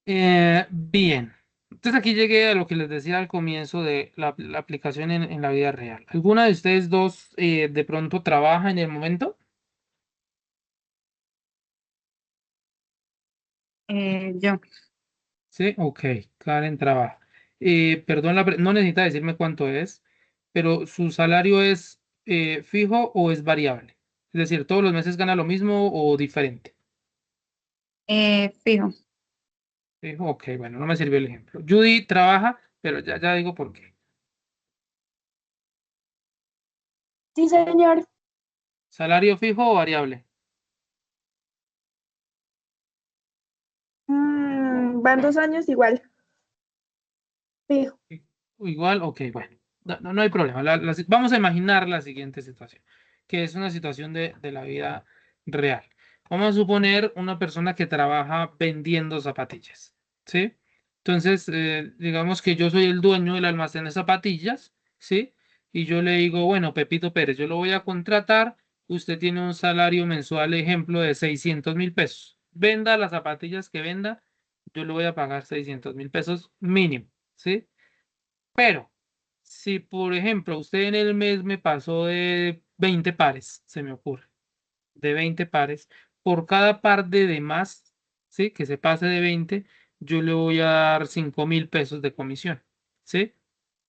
Bien, entonces aquí llegué a lo que les decía al comienzo de la aplicación en la vida real. ¿Alguna de ustedes dos de pronto trabaja en el momento? Yo. Sí, ok, Karen trabaja. Perdón, no necesita decirme cuánto es, pero ¿su salario es fijo o es variable? Es decir, ¿todos los meses gana lo mismo o diferente? Fijo. Fijo, ok, bueno, no me sirvió el ejemplo. Judy trabaja, pero ya digo por qué. Sí, señor. ¿Salario fijo o variable? Van 2 años igual. Fijo. Igual, ok, bueno, no hay problema. Vamos a imaginar la siguiente situación, que es una situación de la vida real. Vamos a suponer una persona que trabaja vendiendo zapatillas, ¿sí? Entonces, digamos que yo soy el dueño del almacén de zapatillas, ¿sí? Y yo le digo, bueno, Pepito Pérez, yo lo voy a contratar. Usted tiene un salario mensual, ejemplo, de 600.000 pesos. Venda las zapatillas que venda, yo le voy a pagar 600.000 pesos mínimo, ¿sí? Pero, si por ejemplo usted en el mes me pasó de 20 pares, se me ocurre, de 20 pares, por cada par de demás, ¿sí? Que se pase de 20, yo le voy a dar 5.000 pesos de comisión, ¿sí?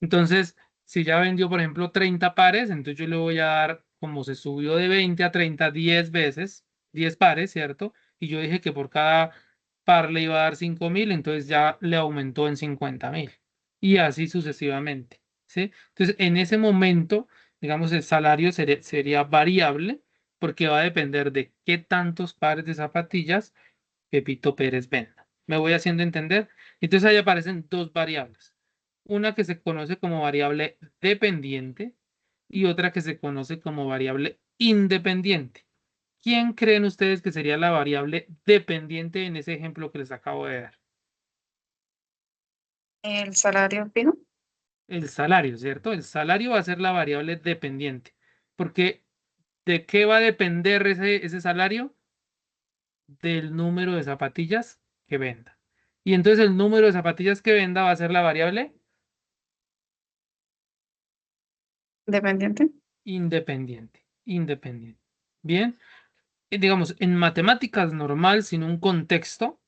Entonces, si ya vendió, por ejemplo, 30 pares, entonces yo le voy a dar, como se subió de 20 a 30 10 veces, 10 pares, ¿cierto? Y yo dije que por cada par le iba a dar 5.000, entonces ya le aumentó en 50.000. Y así sucesivamente, ¿sí? Entonces, en ese momento, digamos, el salario sería variable porque va a depender de qué tantos pares de zapatillas Pepito Pérez venda. ¿Me voy haciendo entender? Entonces ahí aparecen dos variables. Una que se conoce como variable dependiente y otra que se conoce como variable independiente. ¿Quién creen ustedes que sería la variable dependiente en ese ejemplo que les acabo de dar? El salario fijo. El salario, ¿cierto? El salario va a ser la variable dependiente. Porque ¿de qué va a depender ese salario? Del número de zapatillas que venda. Y entonces el número de zapatillas que venda va a ser la variable Dependiente. independiente. Independiente. Bien, digamos, en matemáticas normal, sin un contexto,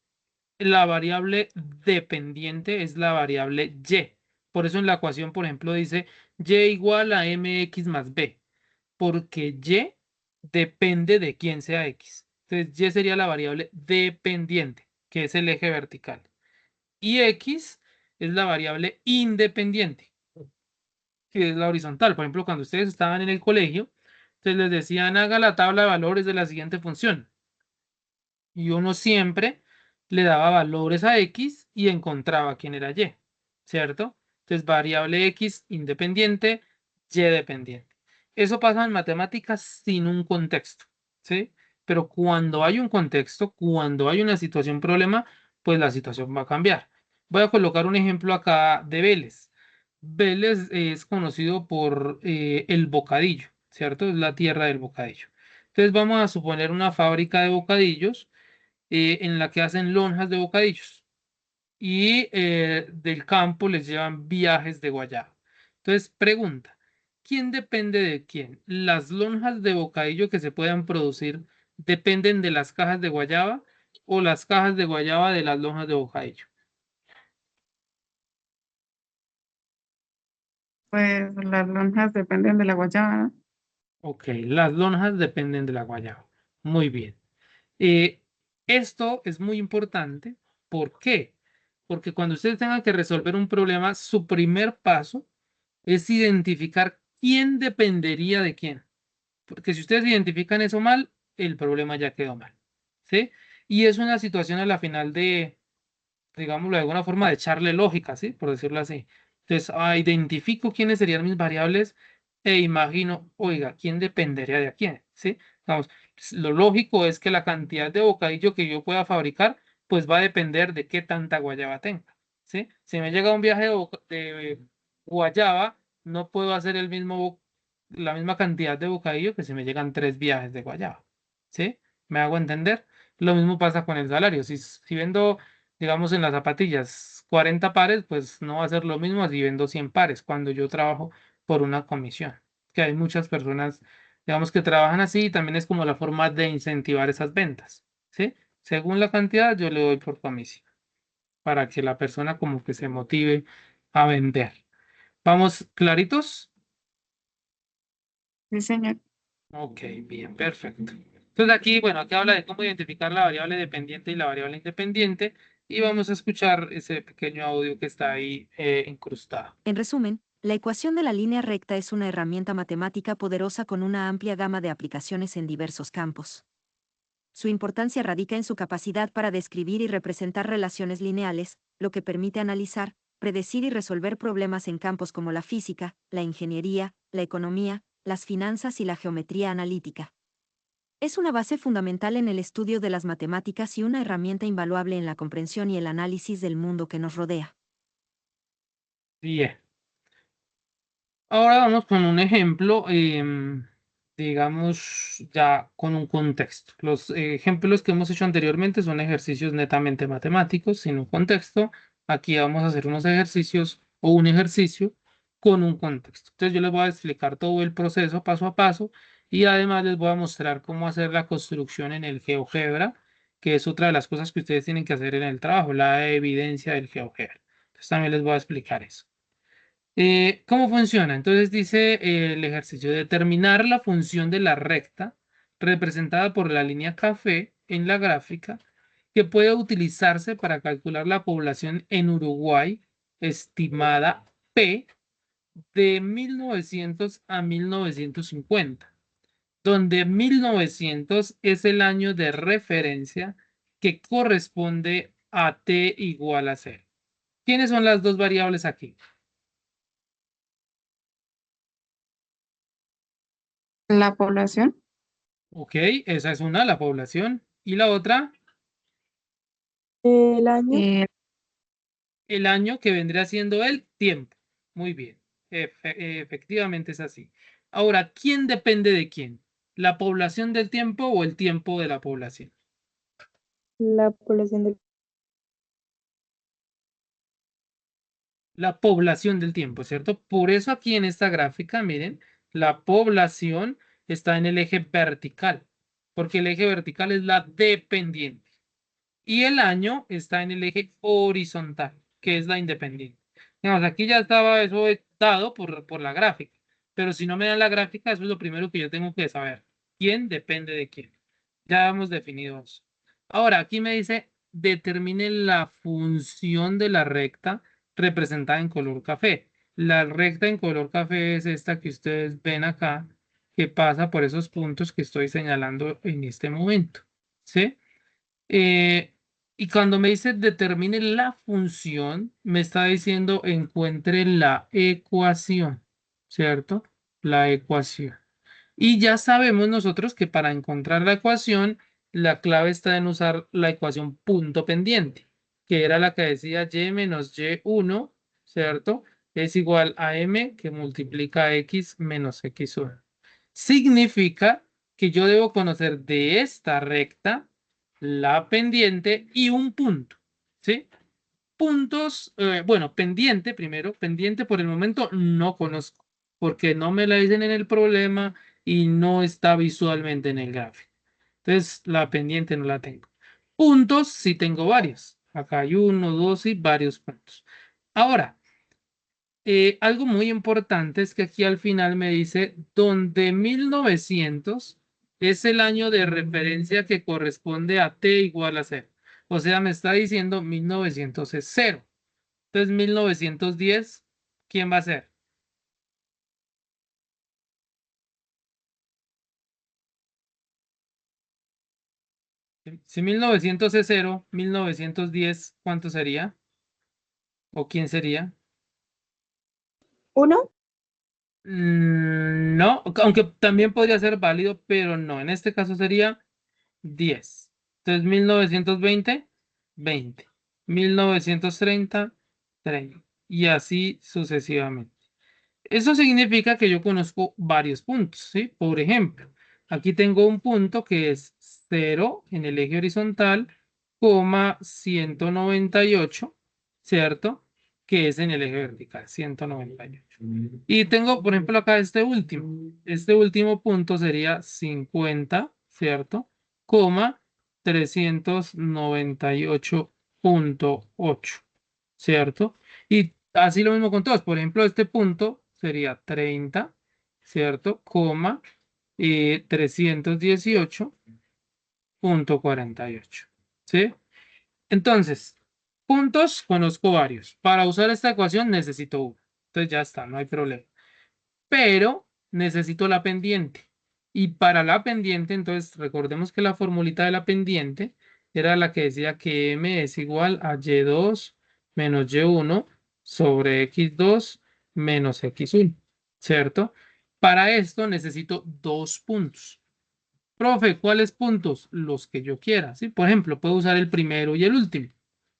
la variable dependiente es la variable y. Por eso en la ecuación, por ejemplo, dice y igual a mx más b, porque y depende de quién sea x. Entonces, y sería la variable dependiente, que es el eje vertical. Y x es la variable independiente, que es la horizontal. Por ejemplo, cuando ustedes estaban en el colegio, entonces les decían haga la tabla de valores de la siguiente función. Y uno siempre le daba valores a x y encontraba quién era y, ¿cierto? Entonces, variable x independiente, y dependiente. Eso pasa en matemáticas sin un contexto, ¿sí? Pero cuando hay un contexto, cuando hay una situación problema, pues la situación va a cambiar. Voy a colocar un ejemplo acá de Vélez. Vélez es conocido por el bocadillo, ¿cierto? Es la tierra del bocadillo. Entonces vamos a suponer una fábrica de bocadillos en la que hacen lonjas de bocadillos y del campo les llevan viajes de guayaba. Entonces, pregunta, ¿quién depende de quién? ¿Las lonjas de bocadillo que se puedan producir dependen de las cajas de guayaba o las cajas de guayaba de las lonjas de bocadillo? Pues las lonjas dependen de la guayaba, ¿no? Ok, las lonjas dependen de la guayaba. Muy bien. Eh, Esto es muy importante. ¿Por qué? Porque cuando ustedes tengan que resolver un problema, su primer paso es identificar quién dependería de quién. Porque si ustedes identifican eso mal, el problema ya quedó mal. ¿Sí? Y es una situación a la final de, digámoslo de alguna forma, de echarle lógica, ¿sí? Por decirlo así. Entonces, identifico quiénes serían mis variables e imagino, oiga, ¿quién dependería de a quién? ¿Sí? Vamos, lo lógico es que la cantidad de bocadillo que yo pueda fabricar, pues va a depender de qué tanta guayaba tenga, ¿sí? Si me llega un viaje de guayaba, no puedo hacer la misma cantidad de bocadillo que si me llegan 3 viajes de guayaba, ¿sí? ¿Me hago entender? Lo mismo pasa con el salario. Si vendo digamos en las zapatillas, 40 pares, pues no va a ser lo mismo si vendo 100 pares cuando yo trabajo por una comisión. Que hay muchas personas, digamos, que trabajan así y también es como la forma de incentivar esas ventas, ¿sí? Según la cantidad, yo le doy por comisión para que la persona como que se motive a vender. ¿Vamos claritos? Sí, señor. Ok, bien, perfecto. Entonces aquí, bueno, aquí habla de cómo identificar la variable dependiente y la variable independiente y vamos a escuchar ese pequeño audio que está ahí incrustado. En resumen, la ecuación de la línea recta es una herramienta matemática poderosa con una amplia gama de aplicaciones en diversos campos. Su importancia radica en su capacidad para describir y representar relaciones lineales, lo que permite analizar, predecir y resolver problemas en campos como la física, la ingeniería, la economía, las finanzas y la geometría analítica. Es una base fundamental en el estudio de las matemáticas y una herramienta invaluable en la comprensión y el análisis del mundo que nos rodea. Bien. Ahora vamos con un ejemplo, digamos, ya con un contexto. Los ejemplos que hemos hecho anteriormente son ejercicios netamente matemáticos, sin un contexto. Aquí vamos a hacer unos ejercicios o un ejercicio con un contexto. Entonces yo les voy a explicar todo el proceso paso a paso y además les voy a mostrar cómo hacer la construcción en el GeoGebra, que es otra de las cosas que ustedes tienen que hacer en el trabajo, la evidencia del GeoGebra. Entonces también les voy a explicar eso. ¿Cómo funciona? Entonces dice el ejercicio, determinar la función de la recta representada por la línea café en la gráfica que puede utilizarse para calcular la población en Uruguay estimada P de 1900 a 1950, donde 1900 es el año de referencia que corresponde a T igual a 0. ¿Quiénes son las dos variables aquí? La población, Ok, esa es una, la población. Y la otra, El año, eh, el año que vendría siendo el tiempo. Muy bien, efectivamente es así. Ahora, ¿quién depende de quién? ¿La población del tiempo o el tiempo de la población? la población del La población del tiempo, ¿cierto? Por eso aquí en esta gráfica, miren, la población está en el eje vertical, porque el eje vertical es la dependiente. Y el año está en el eje horizontal, que es la independiente. Digamos, aquí ya estaba eso dado por la gráfica, pero si no me dan la gráfica, eso es lo primero que yo tengo que saber. ¿Quién depende de quién? Ya hemos definido eso. Ahora, aquí me dice, determine la función de la recta representada en color café. La recta en color café es esta que ustedes ven acá, que pasa por esos puntos que estoy señalando en este momento. ¿Sí? Eh, y cuando me dice determine la función, me está diciendo encuentre la ecuación, ¿cierto? La ecuación. Y ya sabemos nosotros que para encontrar la ecuación, la clave está en usar la ecuación punto pendiente, que era la que decía y menos y1, ¿cierto? Es igual a m que multiplica x menos x1. Significa que yo debo conocer de esta recta la pendiente y un punto, ¿sí? Puntos, bueno, pendiente primero, pendiente por el momento no conozco, porque no me la dicen en el problema y no está visualmente en el gráfico. Entonces, la pendiente no la tengo. Puntos sí tengo varios. Acá hay uno, dos y varios puntos. Ahora, algo muy importante es que aquí al final me dice donde 1900 es el año de referencia que corresponde a t igual a 0. O sea, me está diciendo 1900 es 0. Entonces 1910, ¿quién va a ser? Si 1900 es 0, 1910, ¿cuánto sería? ¿O quién sería? 1, No, aunque también podría ser válido, pero no. En este caso sería 10. Entonces, 1920, 20. 1930, 30. Y así sucesivamente. Eso significa que yo conozco varios puntos, ¿sí? Por ejemplo, aquí tengo un punto que es 0 en el eje horizontal, coma 198, ¿cierto? Que es en el eje vertical, 198. Y tengo, por ejemplo, acá este último. Este último punto sería 50, ¿cierto? Coma 398,8, ¿cierto? Y así lo mismo con todos. Por ejemplo, este punto sería 30, ¿cierto? Coma 318,48, ¿sí? Entonces, puntos conozco varios. Para usar esta ecuación necesito uno. Entonces ya está, no hay problema. Pero necesito la pendiente. Y para la pendiente, entonces recordemos que la formulita de la pendiente era la que decía que m es igual a y2 menos y1 sobre x2 menos x1, ¿cierto? Para esto necesito dos puntos. Profe, ¿cuáles puntos? Los que yo quiera, ¿sí? Por ejemplo, puedo usar el primero y el último,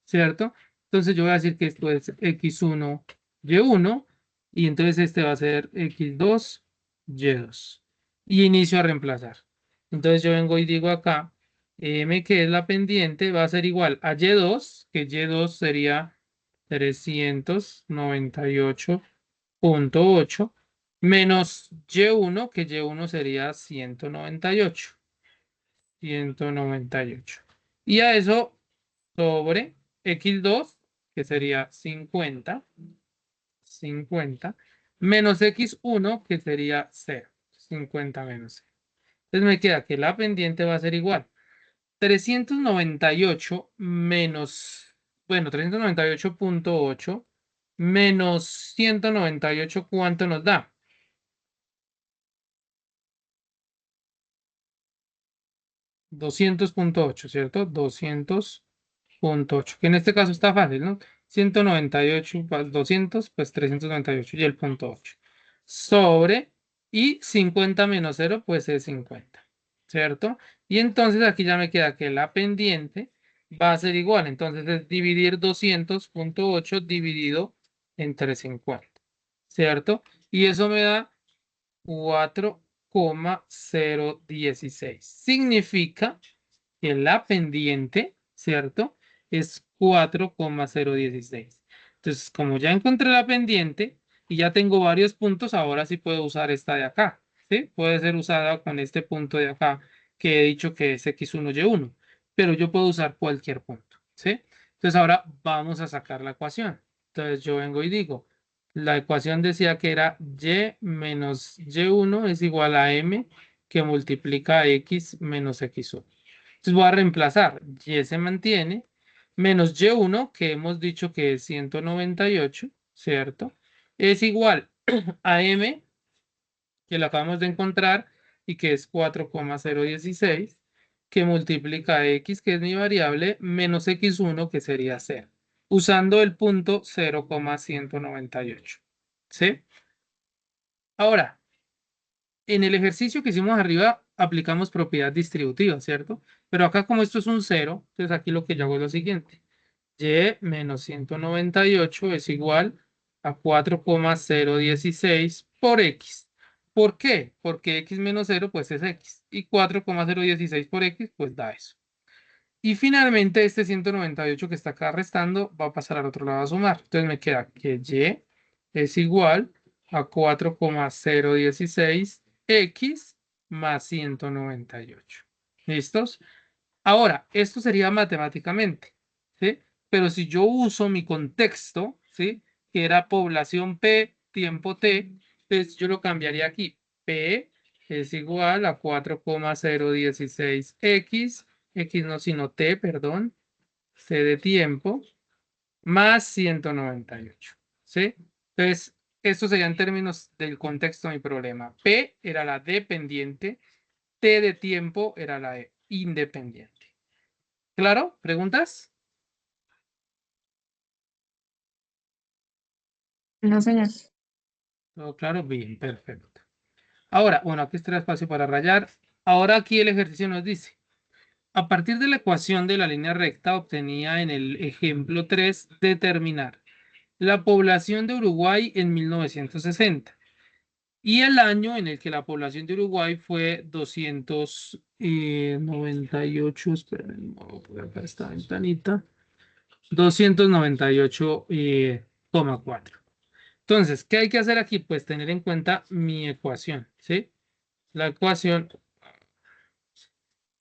¿cierto? Entonces yo voy a decir que esto es x1, y1, y entonces este va a ser x2, y2. Y inicio a reemplazar. Entonces yo vengo y digo acá, m, que es la pendiente, va a ser igual a y2, que y2 sería 398.8 menos y1, que y1 sería 198. Y a eso sobre x2, que sería 50, menos x1, que sería 0. 50 menos 0. Entonces me queda que la pendiente va a ser igual. 398 menos, bueno, 398.8 menos 198, ¿cuánto nos da? 200.8, ¿cierto? 200.8, que en este caso está fácil, ¿no? 198 más 200, pues 398 y el punto 8. Sobre, y 50 menos 0, pues es 50, ¿cierto? Y entonces aquí ya me queda que la pendiente va a ser igual. Entonces es dividir 200.8 dividido entre 50, ¿cierto? Y eso me da 4,016. Significa que la pendiente, ¿cierto? Es 4,016. Entonces, como ya encontré la pendiente y ya tengo varios puntos, ahora sí puedo usar esta de acá, ¿sí? Puede ser usada con este punto de acá que he dicho que es x1, y1, pero yo puedo usar cualquier punto, ¿sí? Entonces, ahora vamos a sacar la ecuación. Entonces, yo vengo y digo, la ecuación decía que era y menos y1 es igual a m que multiplica x menos x1. Entonces voy a reemplazar, y se mantiene, menos y1, que hemos dicho que es 198, ¿cierto? Es igual a m, que lo acabamos de encontrar, y que es 4,016, que multiplica x, que es mi variable, menos x1, que sería 0, usando el punto 0,198, ¿sí? Ahora, en el ejercicio que hicimos arriba, aplicamos propiedad distributiva, ¿cierto? Pero acá como esto es un 0, entonces aquí lo que yo hago es lo siguiente. Y menos 198 es igual a 4,016 por x. ¿Por qué? Porque x menos 0 pues es x. Y 4,016 por x pues da eso. Y finalmente este 198 que está acá restando va a pasar al otro lado a sumar. Entonces me queda que y es igual a 4,016 x más 198. ¿Listos? Ahora, esto sería matemáticamente, ¿sí? Pero si yo uso mi contexto, ¿sí? Que era población P, tiempo T, entonces yo lo cambiaría aquí. P es igual a 4,016 x no, sino T, perdón, T de tiempo, más 198, ¿sí? Entonces, esto sería en términos del contexto de mi problema. P era la dependiente, T de tiempo era la independiente. ¿Claro? ¿Preguntas? No, señor. ¿Todo claro? Bien, perfecto. Ahora, bueno, aquí está el espacio para rayar. Ahora aquí el ejercicio nos dice, a partir de la ecuación de la línea recta obtenía en el ejemplo 3 determinar la población de Uruguay en 1960 y el año en el que la población de Uruguay fue 298, esperen, voy a poner acá esta ventanita, 298,4. Entonces, ¿qué hay que hacer aquí? Pues tener en cuenta mi ecuación, ¿sí? La ecuación,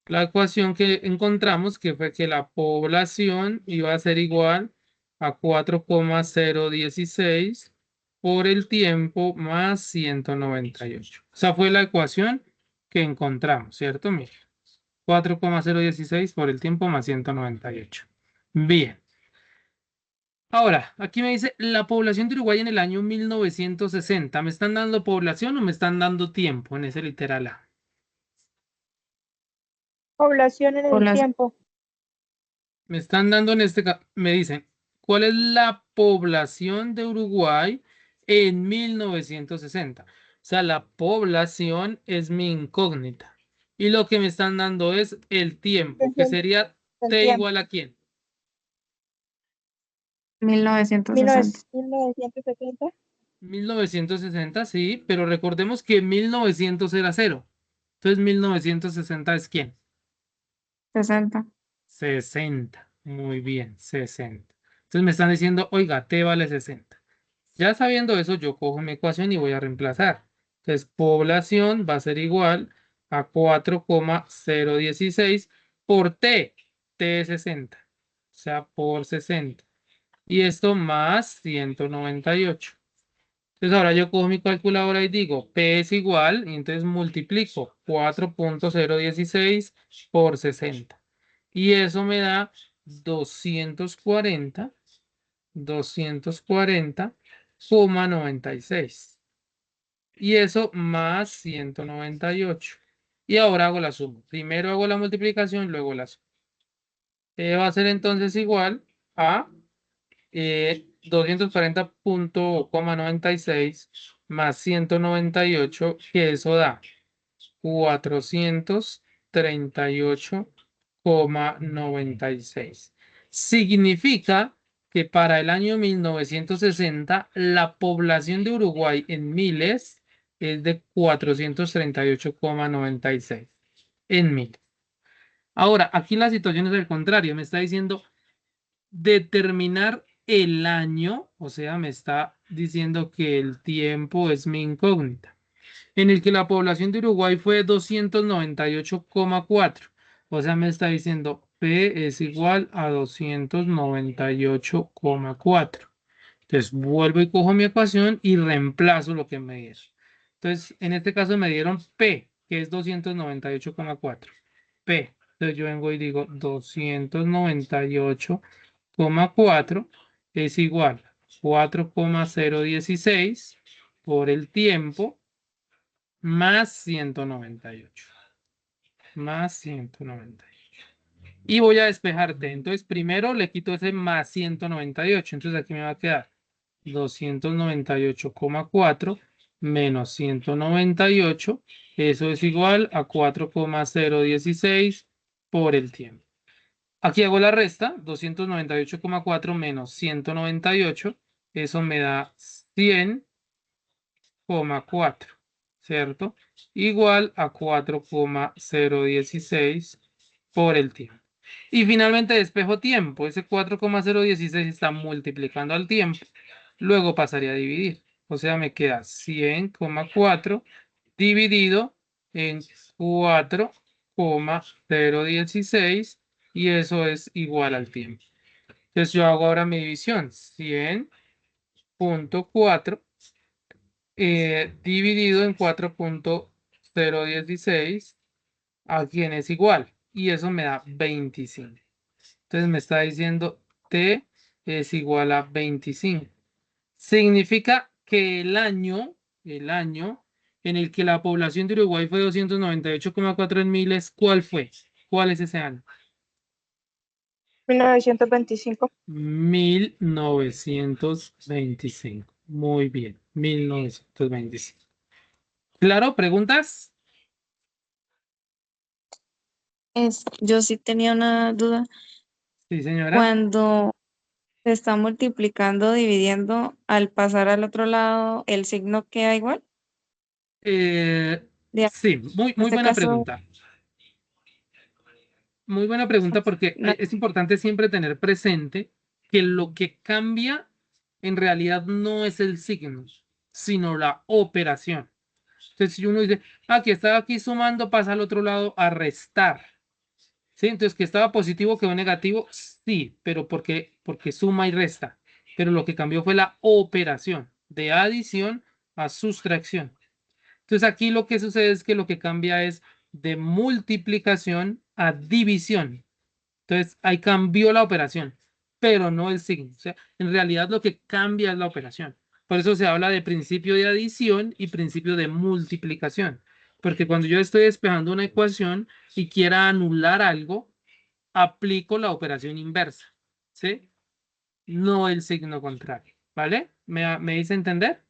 la ecuación que encontramos que fue que la población iba a ser igual a 4,016 por el tiempo más 198. O sea, fue la ecuación que encontramos, ¿cierto? Mire, 4,016 por el tiempo más 198. Bien. Ahora, aquí me dice la población de Uruguay en el año 1960. ¿Me están dando población o me están dando tiempo en ese literal A? Población en el Población. tiempo. Me están dando en este caso, me dicen, ¿cuál es la población de Uruguay en 1960? O sea, la población es mi incógnita. Y lo que me están dando es el tiempo, que sería El t tiempo. igual a ¿quién? 1960. 1970. 1960, sí, pero recordemos que 1900 era cero. Entonces 1960 es ¿quién? 60. 60. Muy bien, 60. Entonces me están diciendo, oiga, t vale 60. Ya sabiendo eso, yo cojo mi ecuación y voy a reemplazar. Entonces, población va a ser igual a 4,016 por t. T es 60. O sea, por 60. Y esto más 198. Entonces ahora yo cojo mi calculadora y digo, P es igual, y entonces multiplico 4,016 por 60. Y eso me da 240,96. Y eso más 198. Y ahora hago la suma. Primero hago la multiplicación, luego la suma. Va a ser entonces igual a 240,96 más 198, que eso da 438,96. Significa que para el año 1960 la población de Uruguay en miles es de 438,96 en miles. Ahora, aquí la situación es al contrario, me está diciendo determinar el año, o sea, me está diciendo que el tiempo es mi incógnita, en el que la población de Uruguay fue 298,4. O sea, me está diciendo P es igual a 298,4. Entonces, vuelvo y cojo mi ecuación y reemplazo lo que me dieron. Entonces, en este caso me dieron P, que es 298,4. P. Entonces, yo vengo y digo 298,4 es igual a 4,016 por el tiempo más 198. Más 198. Y voy a despejarte. Entonces, primero le quito ese más 198. Entonces, aquí me va a quedar 298,4 menos 198. Eso es igual a 4,016 por el tiempo. Aquí hago la resta. 298,4 menos 198. Eso me da 100,4. ¿Cierto? Igual a 4,016 por el tiempo. Y finalmente despejo tiempo. Ese 4,016 está multiplicando al tiempo. Luego pasaría a dividir. O sea, me queda 100,4 dividido en 4,016 y eso es igual al tiempo. Entonces yo hago ahora mi división. 100,4 dividido en 4,016 a quien es igual. Y eso me da 25. Entonces me está diciendo T es igual a 25. Significa que el año en el que la población de Uruguay fue 298,4 en miles, ¿cuál fue? ¿Cuál es ese año? 1925. 1925. Muy bien, 1925. ¿Claro? ¿Preguntas? Yo sí tenía una duda. Sí, señora. Cuando se está multiplicando, dividiendo, al pasar al otro lado, ¿el signo queda igual? Eh, De- sí, muy, en muy este buena caso, pregunta. Muy buena pregunta porque no. es importante siempre tener presente que lo que cambia en realidad no es el signo, sino la operación. Entonces, si uno dice, que estaba aquí sumando, pasa al otro lado a restar. ¿Sí? Entonces, que estaba positivo quedó negativo, sí, pero porque suma y resta. Pero lo que cambió fue la operación, de adición a sustracción. Entonces, aquí lo que sucede es que lo que cambia es de multiplicación a división. Entonces, ahí cambió la operación, pero no el signo. O sea, en realidad lo que cambia es la operación. Por eso se habla de principio de adición y principio de multiplicación. Porque cuando yo estoy despejando una ecuación y quiera anular algo, aplico la operación inversa. ¿Sí? No el signo contrario. ¿Vale? ¿Me hice entender?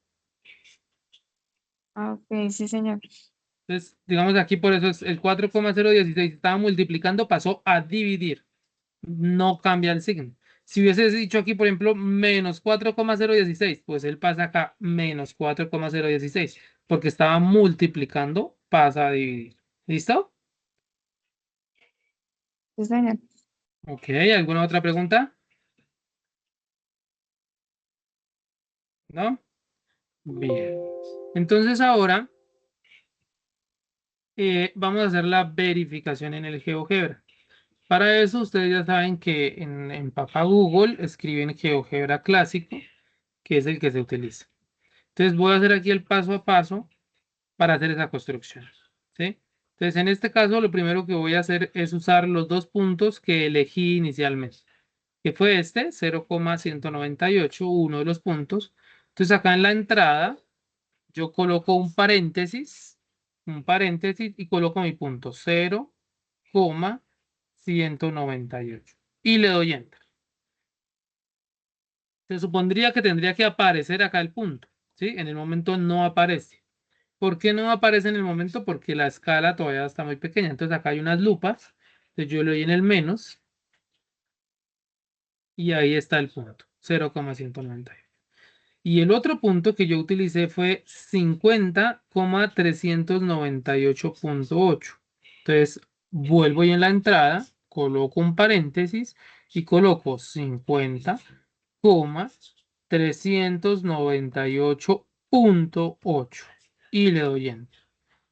Ok, sí, señor. Entonces, digamos aquí por eso es el 4,016 estaba multiplicando, pasó a dividir. No cambia el signo. Si hubieses dicho aquí, por ejemplo, menos 4,016, pues él pasa acá menos 4,016, porque estaba multiplicando, pasa a dividir. ¿Listo? Sí, señor. Ok, ¿alguna otra pregunta? ¿No? Bien. Entonces ahora vamos a hacer la verificación en el GeoGebra. Para eso ustedes ya saben que en Papá Google escriben GeoGebra clásico, que es el que se utiliza. Entonces voy a hacer aquí el paso a paso para hacer esa construcción. ¿Sí? Entonces en este caso lo primero que voy a hacer es usar los dos puntos que elegí inicialmente, que fue este 0,198, uno de los puntos. Entonces acá en la entrada yo coloco un paréntesis y coloco mi punto 0,198 y le doy enter. Se supondría que tendría que aparecer acá el punto, ¿sí? En el momento no aparece. ¿Por qué no aparece en el momento? Porque la escala todavía está muy pequeña. Entonces acá hay unas lupas. Entonces yo le doy en el menos y ahí está el punto, 0,198. Y el otro punto que yo utilicé fue 50,398.8. Entonces vuelvo y en la entrada coloco un paréntesis y coloco 50,398.8 y le doy enter.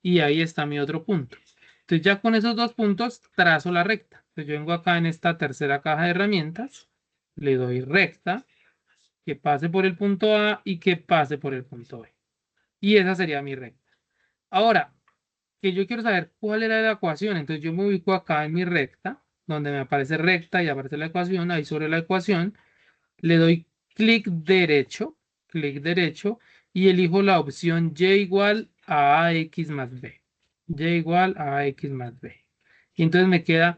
Y ahí está mi otro punto. Entonces ya con esos dos puntos trazo la recta. Entonces yo vengo acá en esta tercera caja de herramientas, le doy recta, que pase por el punto A y que pase por el punto B. Y esa sería mi recta. Ahora, que yo quiero saber cuál era la ecuación, entonces yo me ubico acá en mi recta, donde me aparece recta y aparece la ecuación, ahí sobre la ecuación, le doy clic derecho y elijo la opción y igual a ax más b. Y igual a ax más b. Y entonces me queda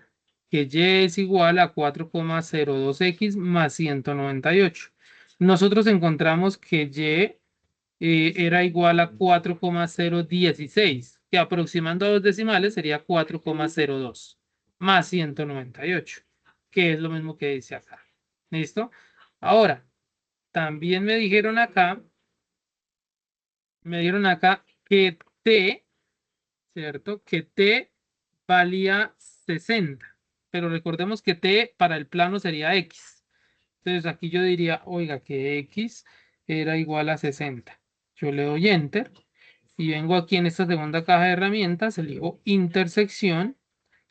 que y es igual a 4,02x más 198. Nosotros encontramos que era igual a 4,016, que aproximando a dos decimales sería 4,02 más 198, que es lo mismo que dice acá. ¿Listo? Ahora, también me dieron acá que T, ¿cierto? Que T valía 60, pero recordemos que T para el plano sería X. Entonces aquí yo diría, oiga, que X era igual a 60. Yo le doy Enter y vengo aquí en esta segunda caja de herramientas, elijo intersección,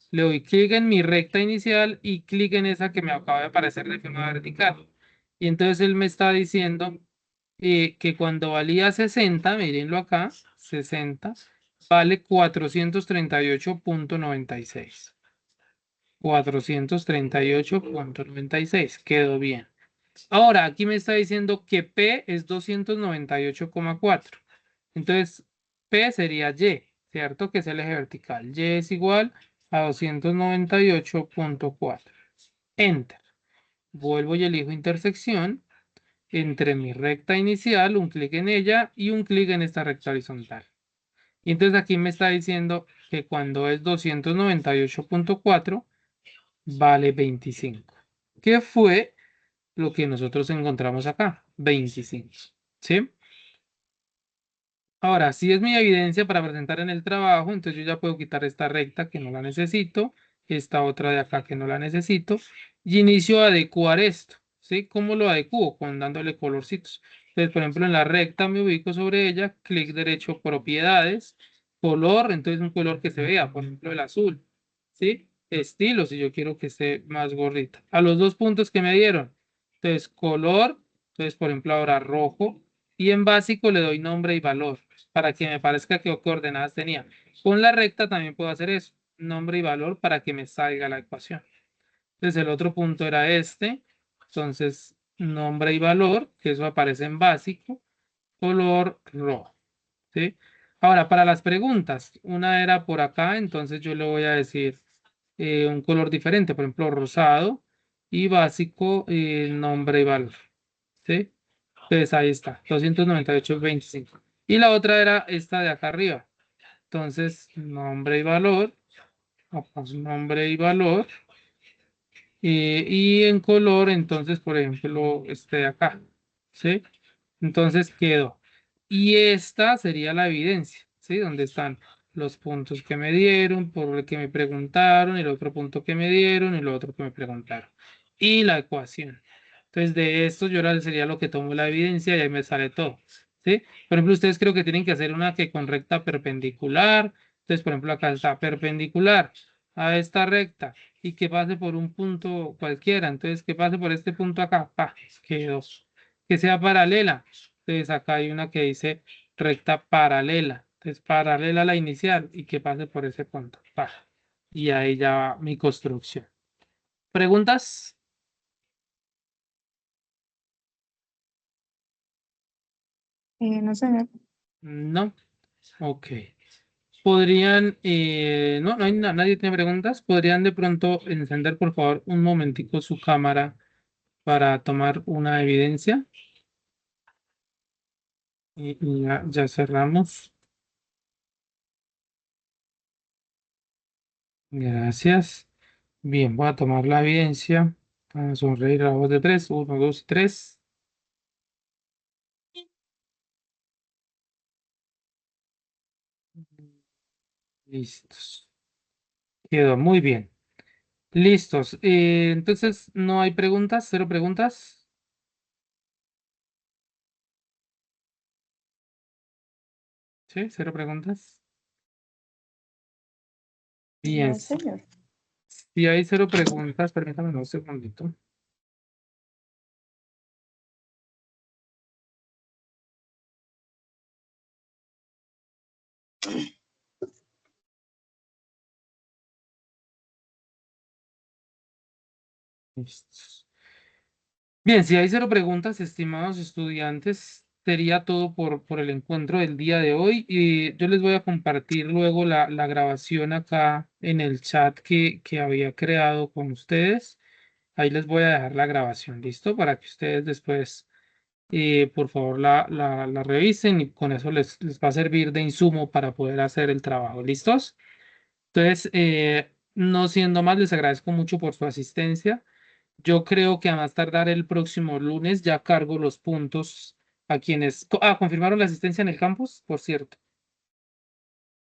le doy clic en mi recta inicial y clic en esa que me acaba de aparecer de forma vertical. Y entonces él me está diciendo que cuando valía 60, mírenlo acá, 60, vale 438,96. 438,96, quedó bien. Ahora, aquí me está diciendo que P es 298,4. Entonces, P sería Y, ¿cierto? Que es el eje vertical. Y es igual a 298,4. Enter. Vuelvo y elijo intersección entre mi recta inicial, un clic en ella y un clic en esta recta horizontal. Y entonces aquí me está diciendo que cuando es 298,4 vale 25. ¿Qué fue lo que nosotros encontramos acá? 25. ¿Sí? Ahora, si es mi evidencia para presentar en el trabajo, entonces yo ya puedo quitar esta recta que no la necesito, esta otra de acá que no la necesito, y inicio a adecuar esto. ¿Sí? ¿Cómo lo adecuo? Con dándole colorcitos. Entonces, por ejemplo, en la recta me ubico sobre ella, clic derecho, propiedades, color, entonces un color que se vea, por ejemplo, el azul. ¿Sí? Estilo, si yo quiero que esté más gordita. A los dos puntos que me dieron. Entonces, color, entonces, por ejemplo, ahora rojo, y en básico le doy nombre y valor para que me parezca que coordenadas tenía. Con la recta también puedo hacer eso, nombre y valor para que me salga la ecuación. Entonces el otro punto era este, entonces nombre y valor, que eso aparece en básico, color rojo. ¿Sí? Ahora, para las preguntas, una era por acá, entonces yo le voy a decir un color diferente, por ejemplo, rosado y básico, nombre y valor. ¿Sí? Entonces ahí está, 298,25. Y la otra era esta de acá arriba. Entonces, nombre y valor. Nombre y valor. Y en color, entonces, por ejemplo, este de acá. ¿Sí? Entonces quedó. Y esta sería la evidencia, ¿sí? Donde están los puntos que me dieron, por el que me preguntaron, el otro punto que me dieron y lo otro que me preguntaron. Y la ecuación. Entonces, de esto yo ahora sería lo que tomo la evidencia y ahí me sale todo, ¿sí? Por ejemplo, ustedes creo que tienen que hacer una que con recta perpendicular. Entonces, por ejemplo, acá está perpendicular a esta recta y que pase por un punto cualquiera. Entonces, que pase por este punto acá, pa, quedó. Que sea paralela. Entonces, acá hay una que dice recta paralela. Entonces, paralela a la inicial y que pase por ese punto. Pa. Y ahí ya va mi construcción. ¿Preguntas? No, señor. No. Ok. Podrían, no, no hay nadie tiene preguntas. ¿Podrían de pronto encender, por favor, un momentico su cámara para tomar una evidencia? Y ya cerramos. Gracias. Bien, voy a tomar la evidencia. Vamos a sonreír a la voz de tres. Uno, dos, tres. Listos. Quedó muy bien. Listos. Entonces, ¿no hay preguntas? ¿Cero preguntas? ¿Sí? ¿Cero preguntas? Bien. No, señor. Si hay cero preguntas, permítame un segundito. Listos. Bien, si hay cero preguntas, estimados estudiantes, sería todo por el encuentro del día de hoy. Y yo les voy a compartir luego la grabación acá en el chat que había creado con ustedes. Ahí les voy a dejar la grabación, ¿listo? Para que ustedes después, por favor, la revisen y con eso les va a servir de insumo para poder hacer el trabajo, ¿listos? Entonces, no siendo más, les agradezco mucho por su asistencia. Yo creo que a más tardar el próximo lunes ya cargo los puntos a quienes... confirmaron la asistencia en el campus, por cierto.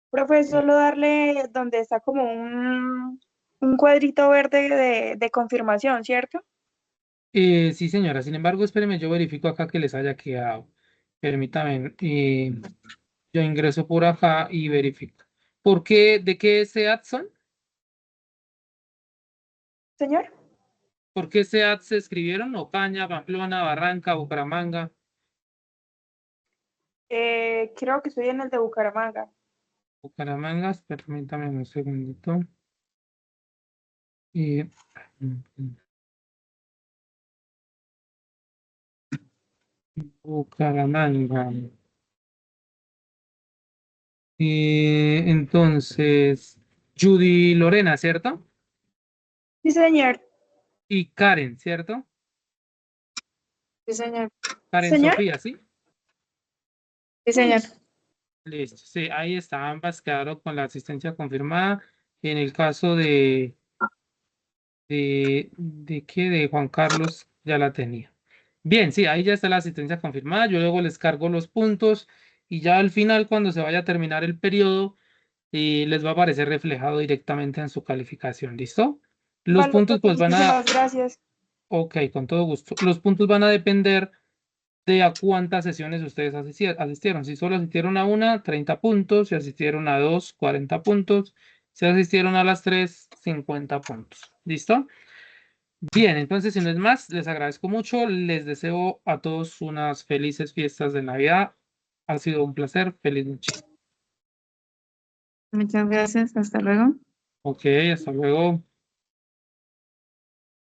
Profe, solo darle donde está como un cuadrito verde de confirmación, ¿cierto? Sí, señora. Sin embargo, espéreme, yo verifico acá que les haya quedado. Permítame, yo ingreso por acá y verifico. ¿Por qué? ¿De qué SEAT son? Señor. ¿Por qué SEAT se escribieron? Ocaña, Pamplona, Barranca, Bucaramanga. Creo que estoy en el de Bucaramanga. Bucaramangas, permítame un segundito. Y Bucaramanga. Entonces, Judy Lorena, ¿cierto? Sí, señor. Y Karen, ¿cierto? Sí, señor. Karen Señor. Sofía, ¿sí? Sí, señor. Listo. Sí, ahí está, ambas quedaron con la asistencia confirmada. En el caso de Juan Carlos, ya la tenía. Bien, sí, ahí ya está la asistencia confirmada. Yo luego les cargo los puntos y ya al final, cuando se vaya a terminar el periodo, les va a aparecer reflejado directamente en su calificación. ¿Listo? Los Vale, puntos profe, pues van a... muchísimas gracias. Ok, con todo gusto. Los puntos van a depender de a cuántas sesiones ustedes asistieron. Si solo asistieron a una, 30 puntos. Si asistieron a dos, 40 puntos. Si asistieron a las tres, 50 puntos. ¿Listo? Bien, entonces, si no es más, les agradezco mucho. Les deseo a todos unas felices fiestas de Navidad. Ha sido un placer. Feliz noche. Muchas gracias. Hasta luego. Ok, hasta luego.